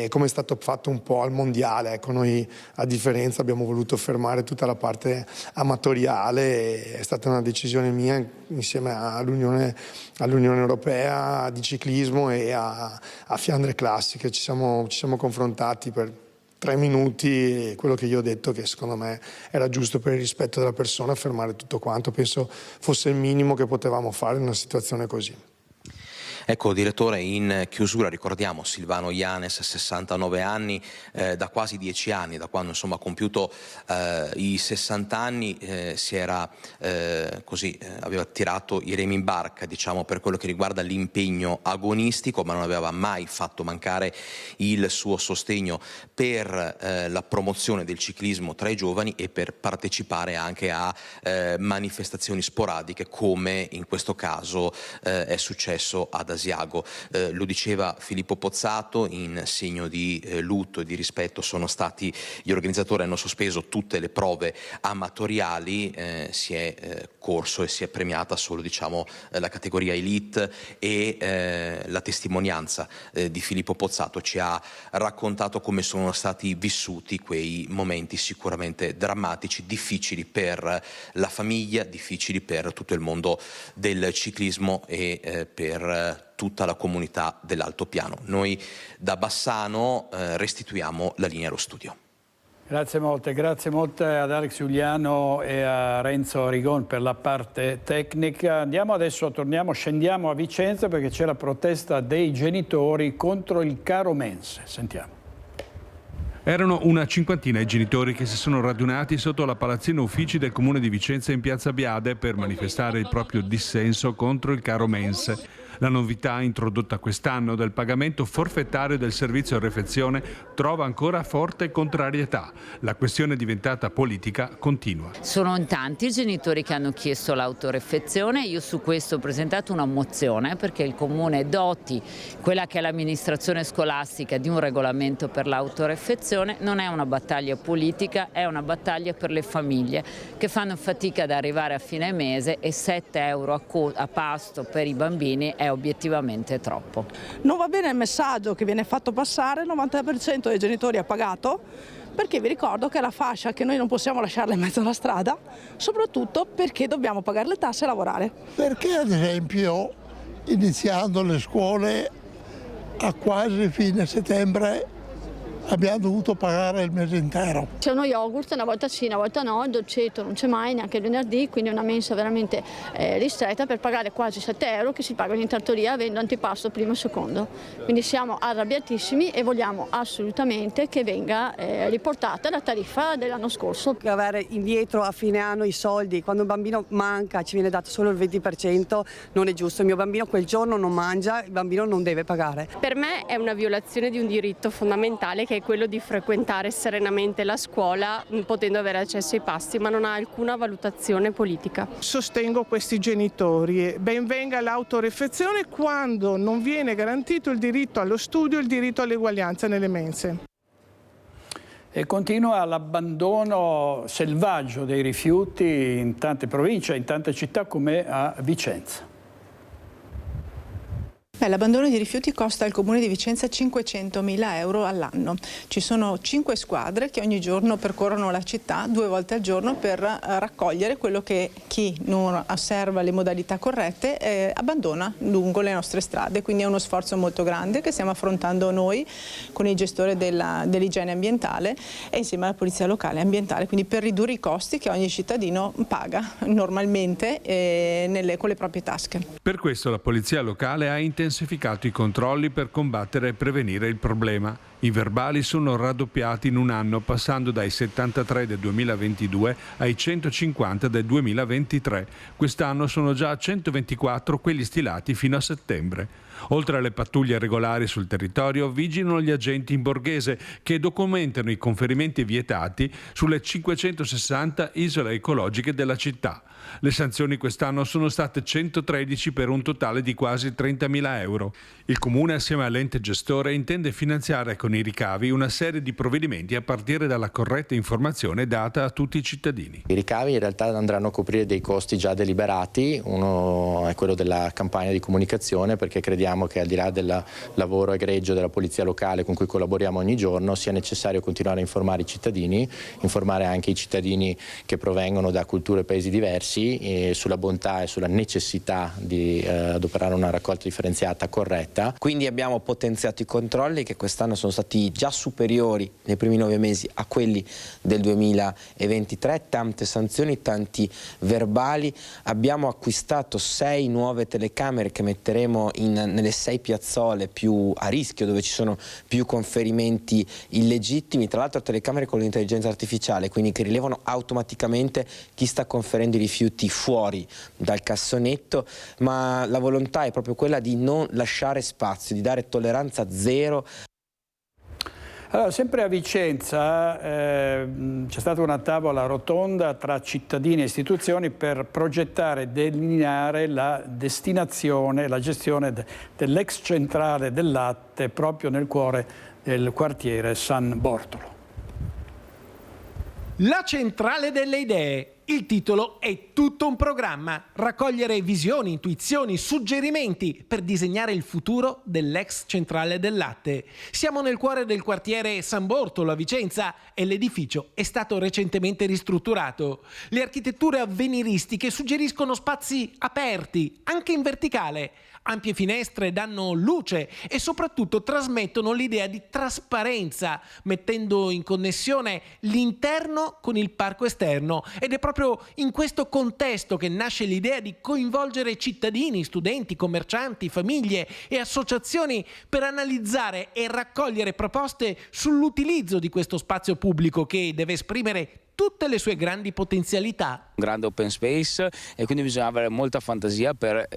[SPEAKER 5] come è stato fatto un po' al mondiale. Ecco, noi a differenza abbiamo voluto fermare tutta la parte amatoriale, è stata una decisione mia insieme all'Unione Europea di ciclismo e a Fiandre Classic. Ci siamo confrontati per 3 minuti, e quello che io ho detto, che secondo me era giusto per il rispetto della persona, fermare tutto quanto. Penso fosse il minimo che potevamo fare in una situazione così.
[SPEAKER 4] Ecco, direttore, in chiusura ricordiamo Silvano Yanes, 69 anni, da quasi 10 anni, da quando insomma ha compiuto i 60 anni, aveva tirato i remi in barca, diciamo, per quello che riguarda l'impegno agonistico, ma non aveva mai fatto mancare il suo sostegno per la promozione del ciclismo tra i giovani e per partecipare anche a manifestazioni sporadiche, come in questo caso è successo ad Asiago. Lo diceva Filippo Pozzato, in segno di lutto e di rispetto gli organizzatori hanno sospeso tutte le prove amatoriali, si è corso e si è premiata solo, diciamo, la categoria elite, e la testimonianza di Filippo Pozzato ci ha raccontato come sono stati vissuti quei momenti sicuramente drammatici, difficili per la famiglia, difficili per tutto il mondo del ciclismo e per tutta la comunità dell'altopiano. Noi da Bassano restituiamo la linea allo studio.
[SPEAKER 1] Grazie molte ad Alex Giuliano e a Renzo Rigon per la parte tecnica. Scendiamo a Vicenza perché c'è la protesta dei genitori contro il caro mense. Sentiamo.
[SPEAKER 6] Erano una cinquantina i genitori che si sono radunati sotto la palazzina uffici del comune di Vicenza in piazza Biade per manifestare il proprio dissenso contro il caro mense. La novità introdotta quest'anno del pagamento forfettario del servizio refezione trova ancora forte contrarietà. La questione diventata politica continua.
[SPEAKER 7] Sono in tanti i genitori che hanno chiesto l'autorefezione. Io su questo ho presentato una mozione perché il comune doti quella che è l'amministrazione scolastica di un regolamento per l'autorefezione. Non è una battaglia politica, è una battaglia per le famiglie che fanno fatica ad arrivare a fine mese e 7 euro a pasto per i bambini è obiettivamente troppo.
[SPEAKER 14] Non va bene il messaggio che viene fatto passare, il 90% dei genitori ha pagato, perché vi ricordo che è la fascia che noi non possiamo lasciarla in mezzo alla strada, soprattutto perché dobbiamo pagare le tasse e lavorare.
[SPEAKER 20] Perché ad esempio iniziando le scuole a quasi fine settembre abbiamo dovuto pagare il mese intero.
[SPEAKER 21] C'è uno yogurt, una volta sì, una volta no, il dolcetto non c'è mai, neanche il venerdì, quindi è una mensa veramente ristretta per pagare quasi 7 euro che si pagano in trattoria avendo antipasto primo e secondo. Quindi siamo arrabbiatissimi e vogliamo assolutamente che venga riportata la tariffa dell'anno scorso.
[SPEAKER 22] Avere indietro a fine anno i soldi, quando un bambino manca ci viene dato solo il 20%, non è giusto. Il mio bambino quel giorno non mangia, il bambino non deve pagare.
[SPEAKER 23] Per me è una violazione di un diritto fondamentale che è quello di frequentare serenamente la scuola potendo avere accesso ai pasti, ma non ha alcuna valutazione politica.
[SPEAKER 14] Sostengo questi genitori, ben venga l'autorefezione quando non viene garantito il diritto allo studio e il diritto all'eguaglianza nelle mense.
[SPEAKER 1] E continua l'abbandono selvaggio dei rifiuti in tante province, in tante città come a Vicenza.
[SPEAKER 24] L'abbandono di rifiuti costa al Comune di Vicenza 500.000 euro all'anno. Ci sono 5 squadre che ogni giorno percorrono la città 2 volte al giorno per raccogliere quello che chi non osserva le modalità corrette abbandona lungo le nostre strade. Quindi è uno sforzo molto grande che stiamo affrontando noi con il gestore dell'igiene ambientale e insieme alla polizia locale ambientale, quindi per ridurre i costi che ogni cittadino paga normalmente con le proprie tasche.
[SPEAKER 6] Per questo la polizia locale ha intensificato i controlli per combattere e prevenire il problema. I verbali sono raddoppiati in un anno, passando dai 73 del 2022 ai 150 del 2023. Quest'anno sono già 124 quelli stilati fino a settembre. Oltre alle pattuglie regolari sul territorio, vigilano gli agenti in borghese che documentano i conferimenti vietati sulle 560 isole ecologiche della città. Le sanzioni quest'anno sono state 113 per un totale di quasi 30.000 euro. Il Comune, assieme all'ente gestore, intende finanziare con i ricavi una serie di provvedimenti a partire dalla corretta informazione data a tutti i cittadini.
[SPEAKER 29] I ricavi in realtà andranno a coprire dei costi già deliberati. Uno è quello della campagna di comunicazione, perché crediamo che al di là del lavoro egregio della polizia locale con cui collaboriamo ogni giorno sia necessario continuare a informare i cittadini, informare anche i cittadini che provengono da culture e paesi diversi sulla bontà e sulla necessità di adoperare una raccolta differenziata corretta.
[SPEAKER 30] Quindi abbiamo potenziato i controlli che quest'anno sono stati già superiori nei primi 9 mesi a quelli del 2023, tante sanzioni, tanti verbali. Abbiamo acquistato 6 nuove telecamere che metteremo nelle 6 piazzole più a rischio, dove ci sono più conferimenti illegittimi, tra l'altro telecamere con l'intelligenza artificiale, quindi che rilevano automaticamente chi sta conferendo i rifiuti fuori dal cassonetto, ma la volontà è proprio quella di non lasciare spazio, di dare tolleranza zero.
[SPEAKER 1] Allora, sempre a Vicenza c'è stata una tavola rotonda tra cittadini e istituzioni per progettare e delineare la destinazione, la gestione dell'ex centrale del latte proprio nel cuore del quartiere San Bortolo.
[SPEAKER 31] La centrale delle idee. Il titolo è tutto
[SPEAKER 8] tutto un programma, raccogliere visioni, intuizioni, suggerimenti per disegnare il futuro dell'ex centrale del latte. Siamo nel cuore del quartiere San Bortolo a Vicenza e l'edificio è stato recentemente ristrutturato. Le architetture avveniristiche suggeriscono spazi aperti, anche in verticale. Ampie finestre danno luce e soprattutto trasmettono l'idea di trasparenza, mettendo in connessione l'interno con il parco esterno. Ed è proprio in questo contesto che nasce l'idea di coinvolgere cittadini, studenti, commercianti, famiglie e associazioni per analizzare e raccogliere proposte sull'utilizzo di questo spazio pubblico che deve esprimere tutte le sue grandi potenzialità.
[SPEAKER 9] Un grande open space e quindi bisogna avere molta fantasia per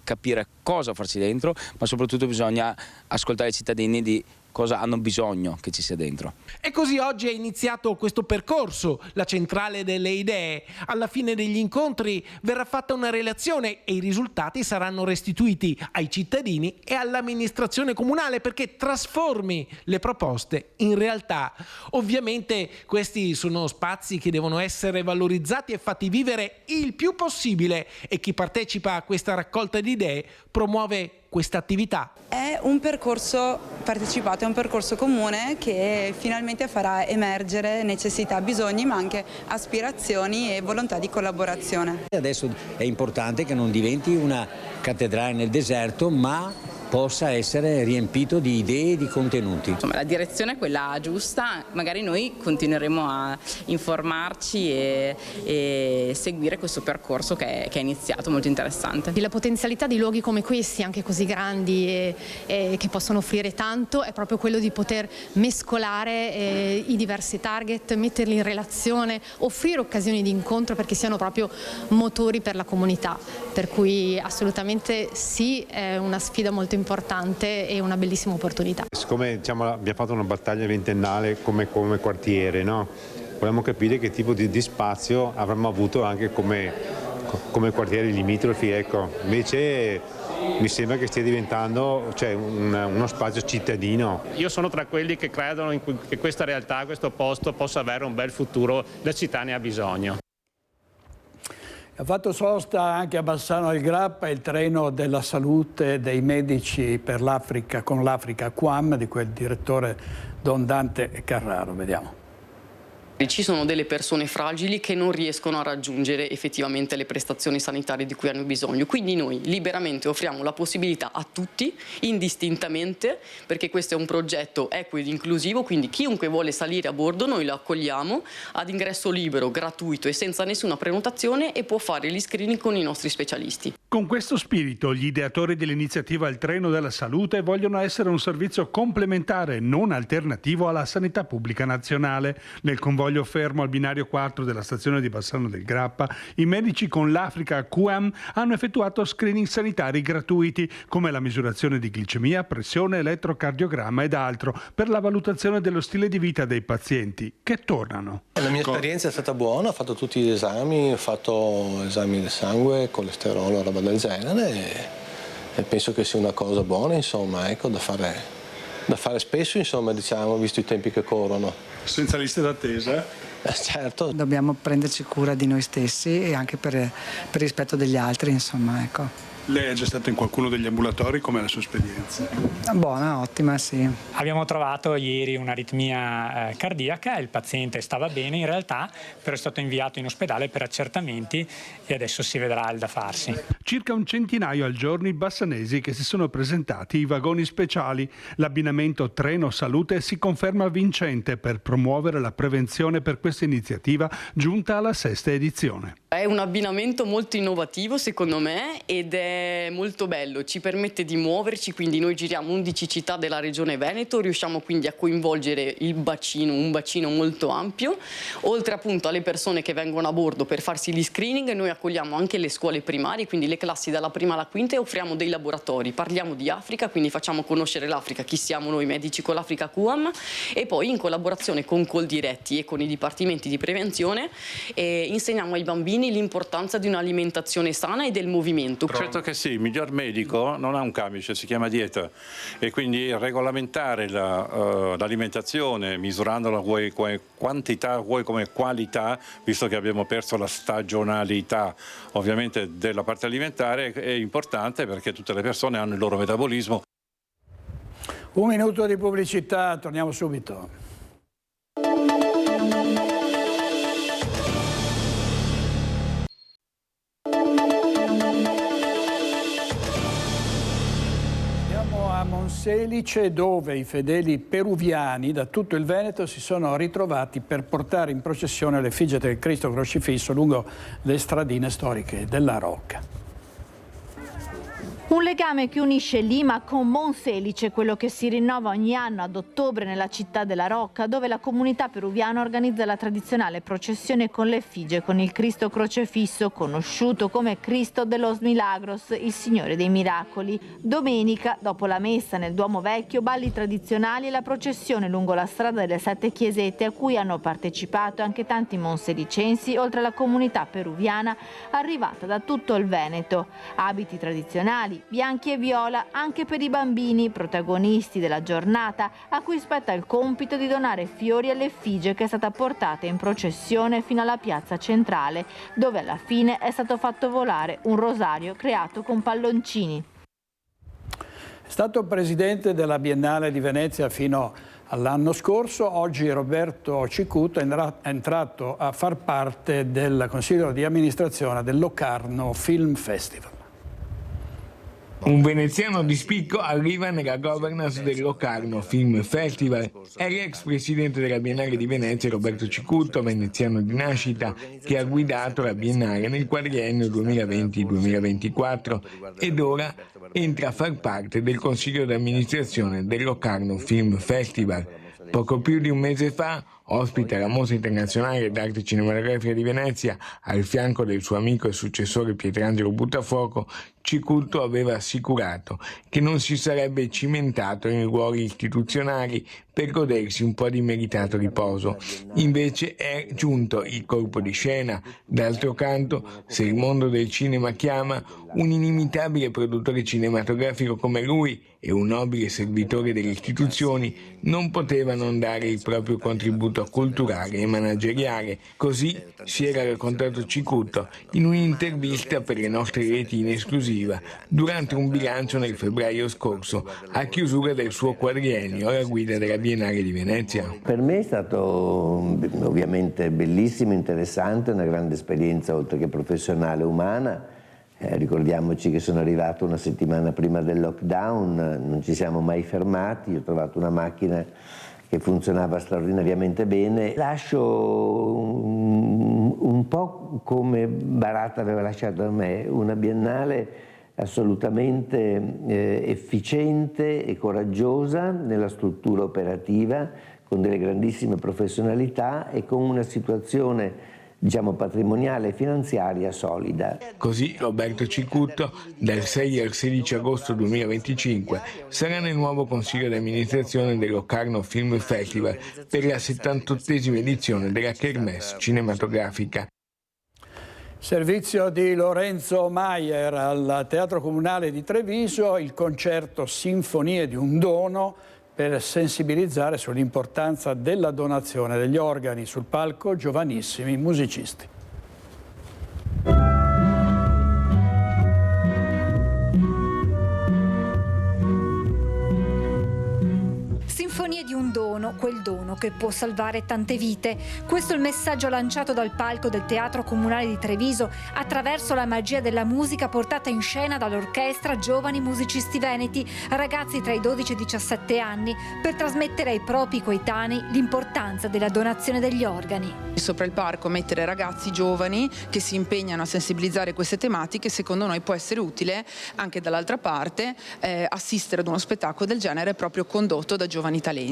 [SPEAKER 9] capire cosa farci dentro, ma soprattutto bisogna ascoltare i cittadini di cosa hanno bisogno che ci sia dentro.
[SPEAKER 8] E così oggi è iniziato questo percorso, la centrale delle idee. Alla fine degli incontri verrà fatta una relazione e i risultati saranno restituiti ai cittadini e all'amministrazione comunale perché trasformi le proposte in realtà. Ovviamente questi sono spazi che devono essere valorizzati e fatti vivere il più possibile e chi partecipa a questa raccolta di idee promuove questa attività.
[SPEAKER 10] È un percorso partecipato, è un percorso comune che finalmente farà emergere necessità, bisogni, ma anche aspirazioni e volontà di collaborazione.
[SPEAKER 11] Adesso è importante che non diventi una cattedrale nel deserto, ma possa essere riempito di idee e di contenuti.
[SPEAKER 12] Insomma, la direzione è quella giusta, magari noi continueremo a informarci e seguire questo percorso che è iniziato, molto interessante.
[SPEAKER 13] La potenzialità di luoghi come questi, anche così grandi e che possono offrire tanto, è proprio quello di poter mescolare i diversi target, metterli in relazione, offrire occasioni di incontro perché siano proprio motori per la comunità, per cui assolutamente sì, è una sfida molto importante e una bellissima opportunità.
[SPEAKER 15] Siccome abbiamo fatto una battaglia ventennale come quartiere, no? Volevamo capire che tipo di spazio avremmo avuto anche come quartieri limitrofi, ecco. Invece mi sembra che stia diventando uno spazio cittadino.
[SPEAKER 16] Io sono tra quelli che credono che questa realtà, questo posto possa avere un bel futuro, la città ne ha bisogno.
[SPEAKER 1] Ha fatto sosta anche a Bassano del Grappa il treno della salute dei medici per l'Africa, con l'Africa QAM, di quel direttore Don Dante Carraro. Vediamo.
[SPEAKER 17] Ci sono delle persone fragili che non riescono a raggiungere effettivamente le prestazioni sanitarie di cui hanno bisogno, quindi noi liberamente offriamo la possibilità a tutti, indistintamente, perché questo è un progetto equo ed inclusivo, quindi chiunque vuole salire a bordo noi lo accogliamo ad ingresso libero, gratuito e senza nessuna prenotazione e può fare gli screening con i nostri specialisti.
[SPEAKER 6] Con questo spirito gli ideatori dell'iniziativa Il Treno della Salute vogliono essere un servizio complementare, non alternativo alla sanità pubblica nazionale. Nel convoglio fermo al binario 4 della stazione di Bassano del Grappa, i medici con l'Africa QAM hanno effettuato screening sanitari gratuiti, come la misurazione di glicemia, pressione, elettrocardiogramma ed altro, per la valutazione dello stile di vita dei pazienti, che tornano.
[SPEAKER 18] La mia esperienza è stata buona, ho fatto tutti gli esami, ho fatto esami del sangue, colesterolo, roba del genere e penso che sia una cosa buona, insomma, ecco, da fare spesso, insomma, diciamo, visto i tempi che corrono.
[SPEAKER 6] Senza liste d'attesa?
[SPEAKER 18] Certo.
[SPEAKER 25] Dobbiamo prenderci cura di noi stessi e anche per rispetto degli altri, insomma, ecco.
[SPEAKER 6] Lei è già stata in qualcuno degli ambulatori, com'è la sua esperienza?
[SPEAKER 25] Buona, ottima, sì.
[SPEAKER 31] Abbiamo trovato ieri un'aritmia cardiaca, il paziente stava bene in realtà, però è stato inviato in ospedale per accertamenti e adesso si vedrà il da farsi.
[SPEAKER 6] Circa un centinaio al giorno i bassanesi che si sono presentati ai vagoni speciali. L'abbinamento Treno Salute si conferma vincente per promuovere la prevenzione per questa iniziativa giunta alla 6ª edizione.
[SPEAKER 17] È un abbinamento molto innovativo secondo me ed è molto bello, ci permette di muoverci, quindi noi giriamo 11 città della regione Veneto, riusciamo quindi a coinvolgere un bacino molto ampio, oltre appunto alle persone che vengono a bordo per farsi gli screening, noi accogliamo anche le scuole primarie, quindi le classi dalla prima alla quinta e offriamo dei laboratori, parliamo di Africa, quindi facciamo conoscere l'Africa, chi siamo noi medici con l'Africa QAM e poi in collaborazione con Coldiretti e con i dipartimenti di prevenzione insegniamo ai bambini l'importanza di un'alimentazione sana e del movimento.
[SPEAKER 16] Certo
[SPEAKER 2] che sì, il miglior medico non ha un camice, si chiama dieta, e quindi regolamentare l'alimentazione, misurandola vuoi come quantità, vuoi come qualità, visto che abbiamo perso la stagionalità ovviamente della parte alimentare, è importante perché tutte le persone hanno il loro metabolismo.
[SPEAKER 1] Un minuto di pubblicità, torniamo subito. Monselice, dove i fedeli peruviani da tutto il Veneto si sono ritrovati per portare in processione l'effigie del Cristo crocifisso lungo le stradine storiche della Rocca.
[SPEAKER 3] Un legame che unisce Lima con Monselice, quello che si rinnova ogni anno ad ottobre nella città della Rocca, dove la comunità peruviana organizza la tradizionale processione con l'effigie con il Cristo crocefisso, conosciuto come Cristo de los Milagros, il Signore dei Miracoli. Domenica, dopo la messa nel Duomo Vecchio, balli tradizionali e la processione lungo la strada delle 7 chiesette, a cui hanno partecipato anche tanti monselicensi, oltre alla comunità peruviana arrivata da tutto il Veneto. Abiti tradizionali, bianchi e viola anche per i bambini, protagonisti della giornata, a cui spetta il compito di donare fiori all'effigie che è stata portata in processione fino alla piazza centrale, dove alla fine è stato fatto volare un rosario creato con palloncini.
[SPEAKER 1] È stato presidente della Biennale di Venezia fino all'anno scorso. Oggi Roberto Cicutto è entrato a far parte del Consiglio di amministrazione del Locarno Film Festival.
[SPEAKER 4] Un veneziano di spicco arriva nella governance del Locarno Film Festival. È l'ex presidente della Biennale di Venezia Roberto Cicutto, veneziano di nascita, che ha guidato la Biennale nel quadriennio 2020-2024 ed ora entra a far parte del Consiglio di amministrazione del Locarno Film Festival. Poco più di un mese fa ospita la Mostra Internazionale d'Arte Cinematografica di Venezia, al fianco del suo amico e successore Pietrangelo Buttafuoco. Cicutto aveva assicurato che non si sarebbe cimentato in ruoli istituzionali per godersi un po' di meritato riposo. Invece è giunto il colpo di scena. D'altro canto, se il mondo del cinema chiama, un inimitabile produttore cinematografico come lui e un nobile servitore delle istituzioni non poteva non dare il proprio contributo culturale e manageriale. Così si era raccontato Cicutto in un'intervista per le nostre reti in esclusiva durante un bilancio nel febbraio scorso, a chiusura del suo quadriennio alla guida della Biennale di Venezia.
[SPEAKER 5] Per me è stato ovviamente bellissimo, interessante, una grande esperienza oltre che professionale, umana. Ricordiamoci che sono arrivato una settimana prima del lockdown, non ci siamo mai fermati, ho trovato una macchina che funzionava straordinariamente bene. Lascio un po' come Baratta aveva lasciato a me, una biennale assolutamente efficiente e coraggiosa nella struttura operativa, con delle grandissime professionalità e con una situazione patrimoniale e finanziaria solida.
[SPEAKER 4] Così Roberto Cicutto dal 6 al 16 agosto 2025 sarà nel nuovo consiglio di amministrazione del Locarno Film Festival per la 78esima edizione della Kermesse cinematografica.
[SPEAKER 1] Servizio di Lorenzo Maier al Teatro Comunale di Treviso, il concerto Sinfonie di un dono per sensibilizzare sull'importanza della donazione degli organi. Sul palco giovanissimi musicisti.
[SPEAKER 7] Sinfonie di un dono, quel dono che può salvare tante vite. Questo è il messaggio lanciato dal palco del Teatro Comunale di Treviso attraverso la magia della musica portata in scena dall'orchestra Giovani Musicisti Veneti, ragazzi tra i 12 e i 17 anni, per trasmettere ai propri coetanei l'importanza della donazione degli organi.
[SPEAKER 10] Sopra il palco mettere ragazzi giovani che si impegnano a sensibilizzare queste tematiche, secondo noi può essere utile anche dall'altra parte assistere ad uno spettacolo del genere proprio condotto da giovani talenti.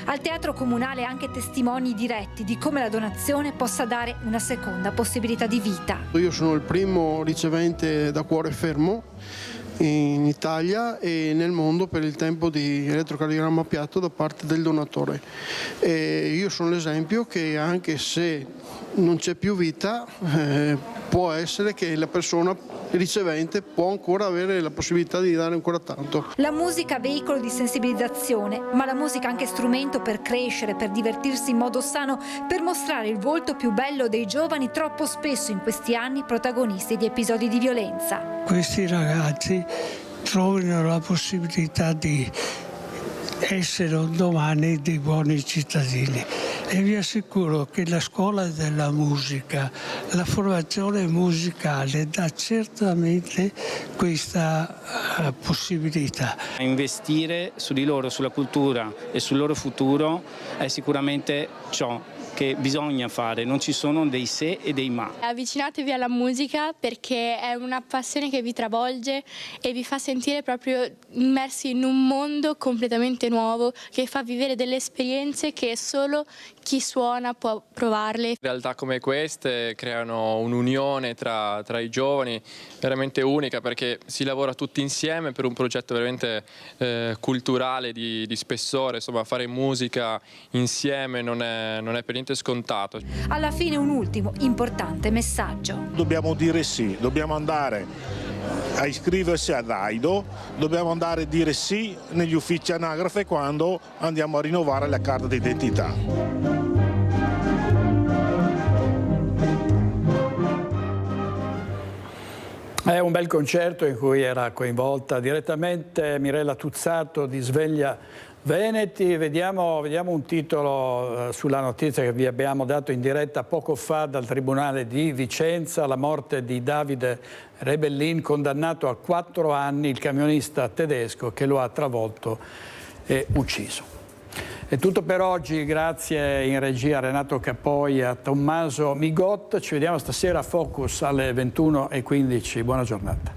[SPEAKER 7] Al Teatro Comunale anche testimoni diretti di come la donazione possa dare una seconda possibilità di vita.
[SPEAKER 19] Io sono il primo ricevente da cuore fermo
[SPEAKER 14] in Italia e nel mondo per il tempo di elettrocardiogramma a piatto da parte del donatore. E io sono l'esempio che anche se non c'è più vita, può essere che la persona ricevente può ancora avere la possibilità di dare ancora tanto.
[SPEAKER 7] La musica veicolo di sensibilizzazione, ma la musica anche strumento per crescere, per divertirsi in modo sano, per mostrare il volto più bello dei giovani troppo spesso in questi anni protagonisti di episodi di violenza.
[SPEAKER 19] Questi ragazzi trovino la possibilità di essere un domani dei buoni cittadini. E vi assicuro che la scuola della musica, la formazione musicale dà certamente questa possibilità.
[SPEAKER 20] Investire su di loro, sulla cultura e sul loro futuro è sicuramente ciò che bisogna fare, non ci sono dei se e dei ma.
[SPEAKER 21] Avvicinatevi alla musica perché è una passione che vi travolge e vi fa sentire proprio immersi in un mondo completamente nuovo che fa vivere delle esperienze che solo chi suona può provarle.
[SPEAKER 22] Realtà come queste creano un'unione tra i giovani veramente unica, perché si lavora tutti insieme per un progetto veramente culturale di spessore. Insomma, fare musica insieme non è per niente scontato.
[SPEAKER 7] Alla fine un ultimo importante messaggio.
[SPEAKER 23] Dobbiamo dire sì, dobbiamo andare a iscriversi ad AIDO, dobbiamo andare a dire sì negli uffici anagrafe quando andiamo a rinnovare la carta d'identità.
[SPEAKER 1] È un bel concerto in cui era coinvolta direttamente Mirella Tuzzato di Sveglia Veneti. Vediamo un titolo sulla notizia che vi abbiamo dato in diretta poco fa dal Tribunale di Vicenza, la morte di Davide Rebellin, condannato a 4 anni, il camionista tedesco che lo ha travolto e ucciso. È tutto per oggi, grazie in regia a Renato Capoi e a Tommaso Migot. Ci vediamo stasera a Focus alle 21:15. Buona giornata.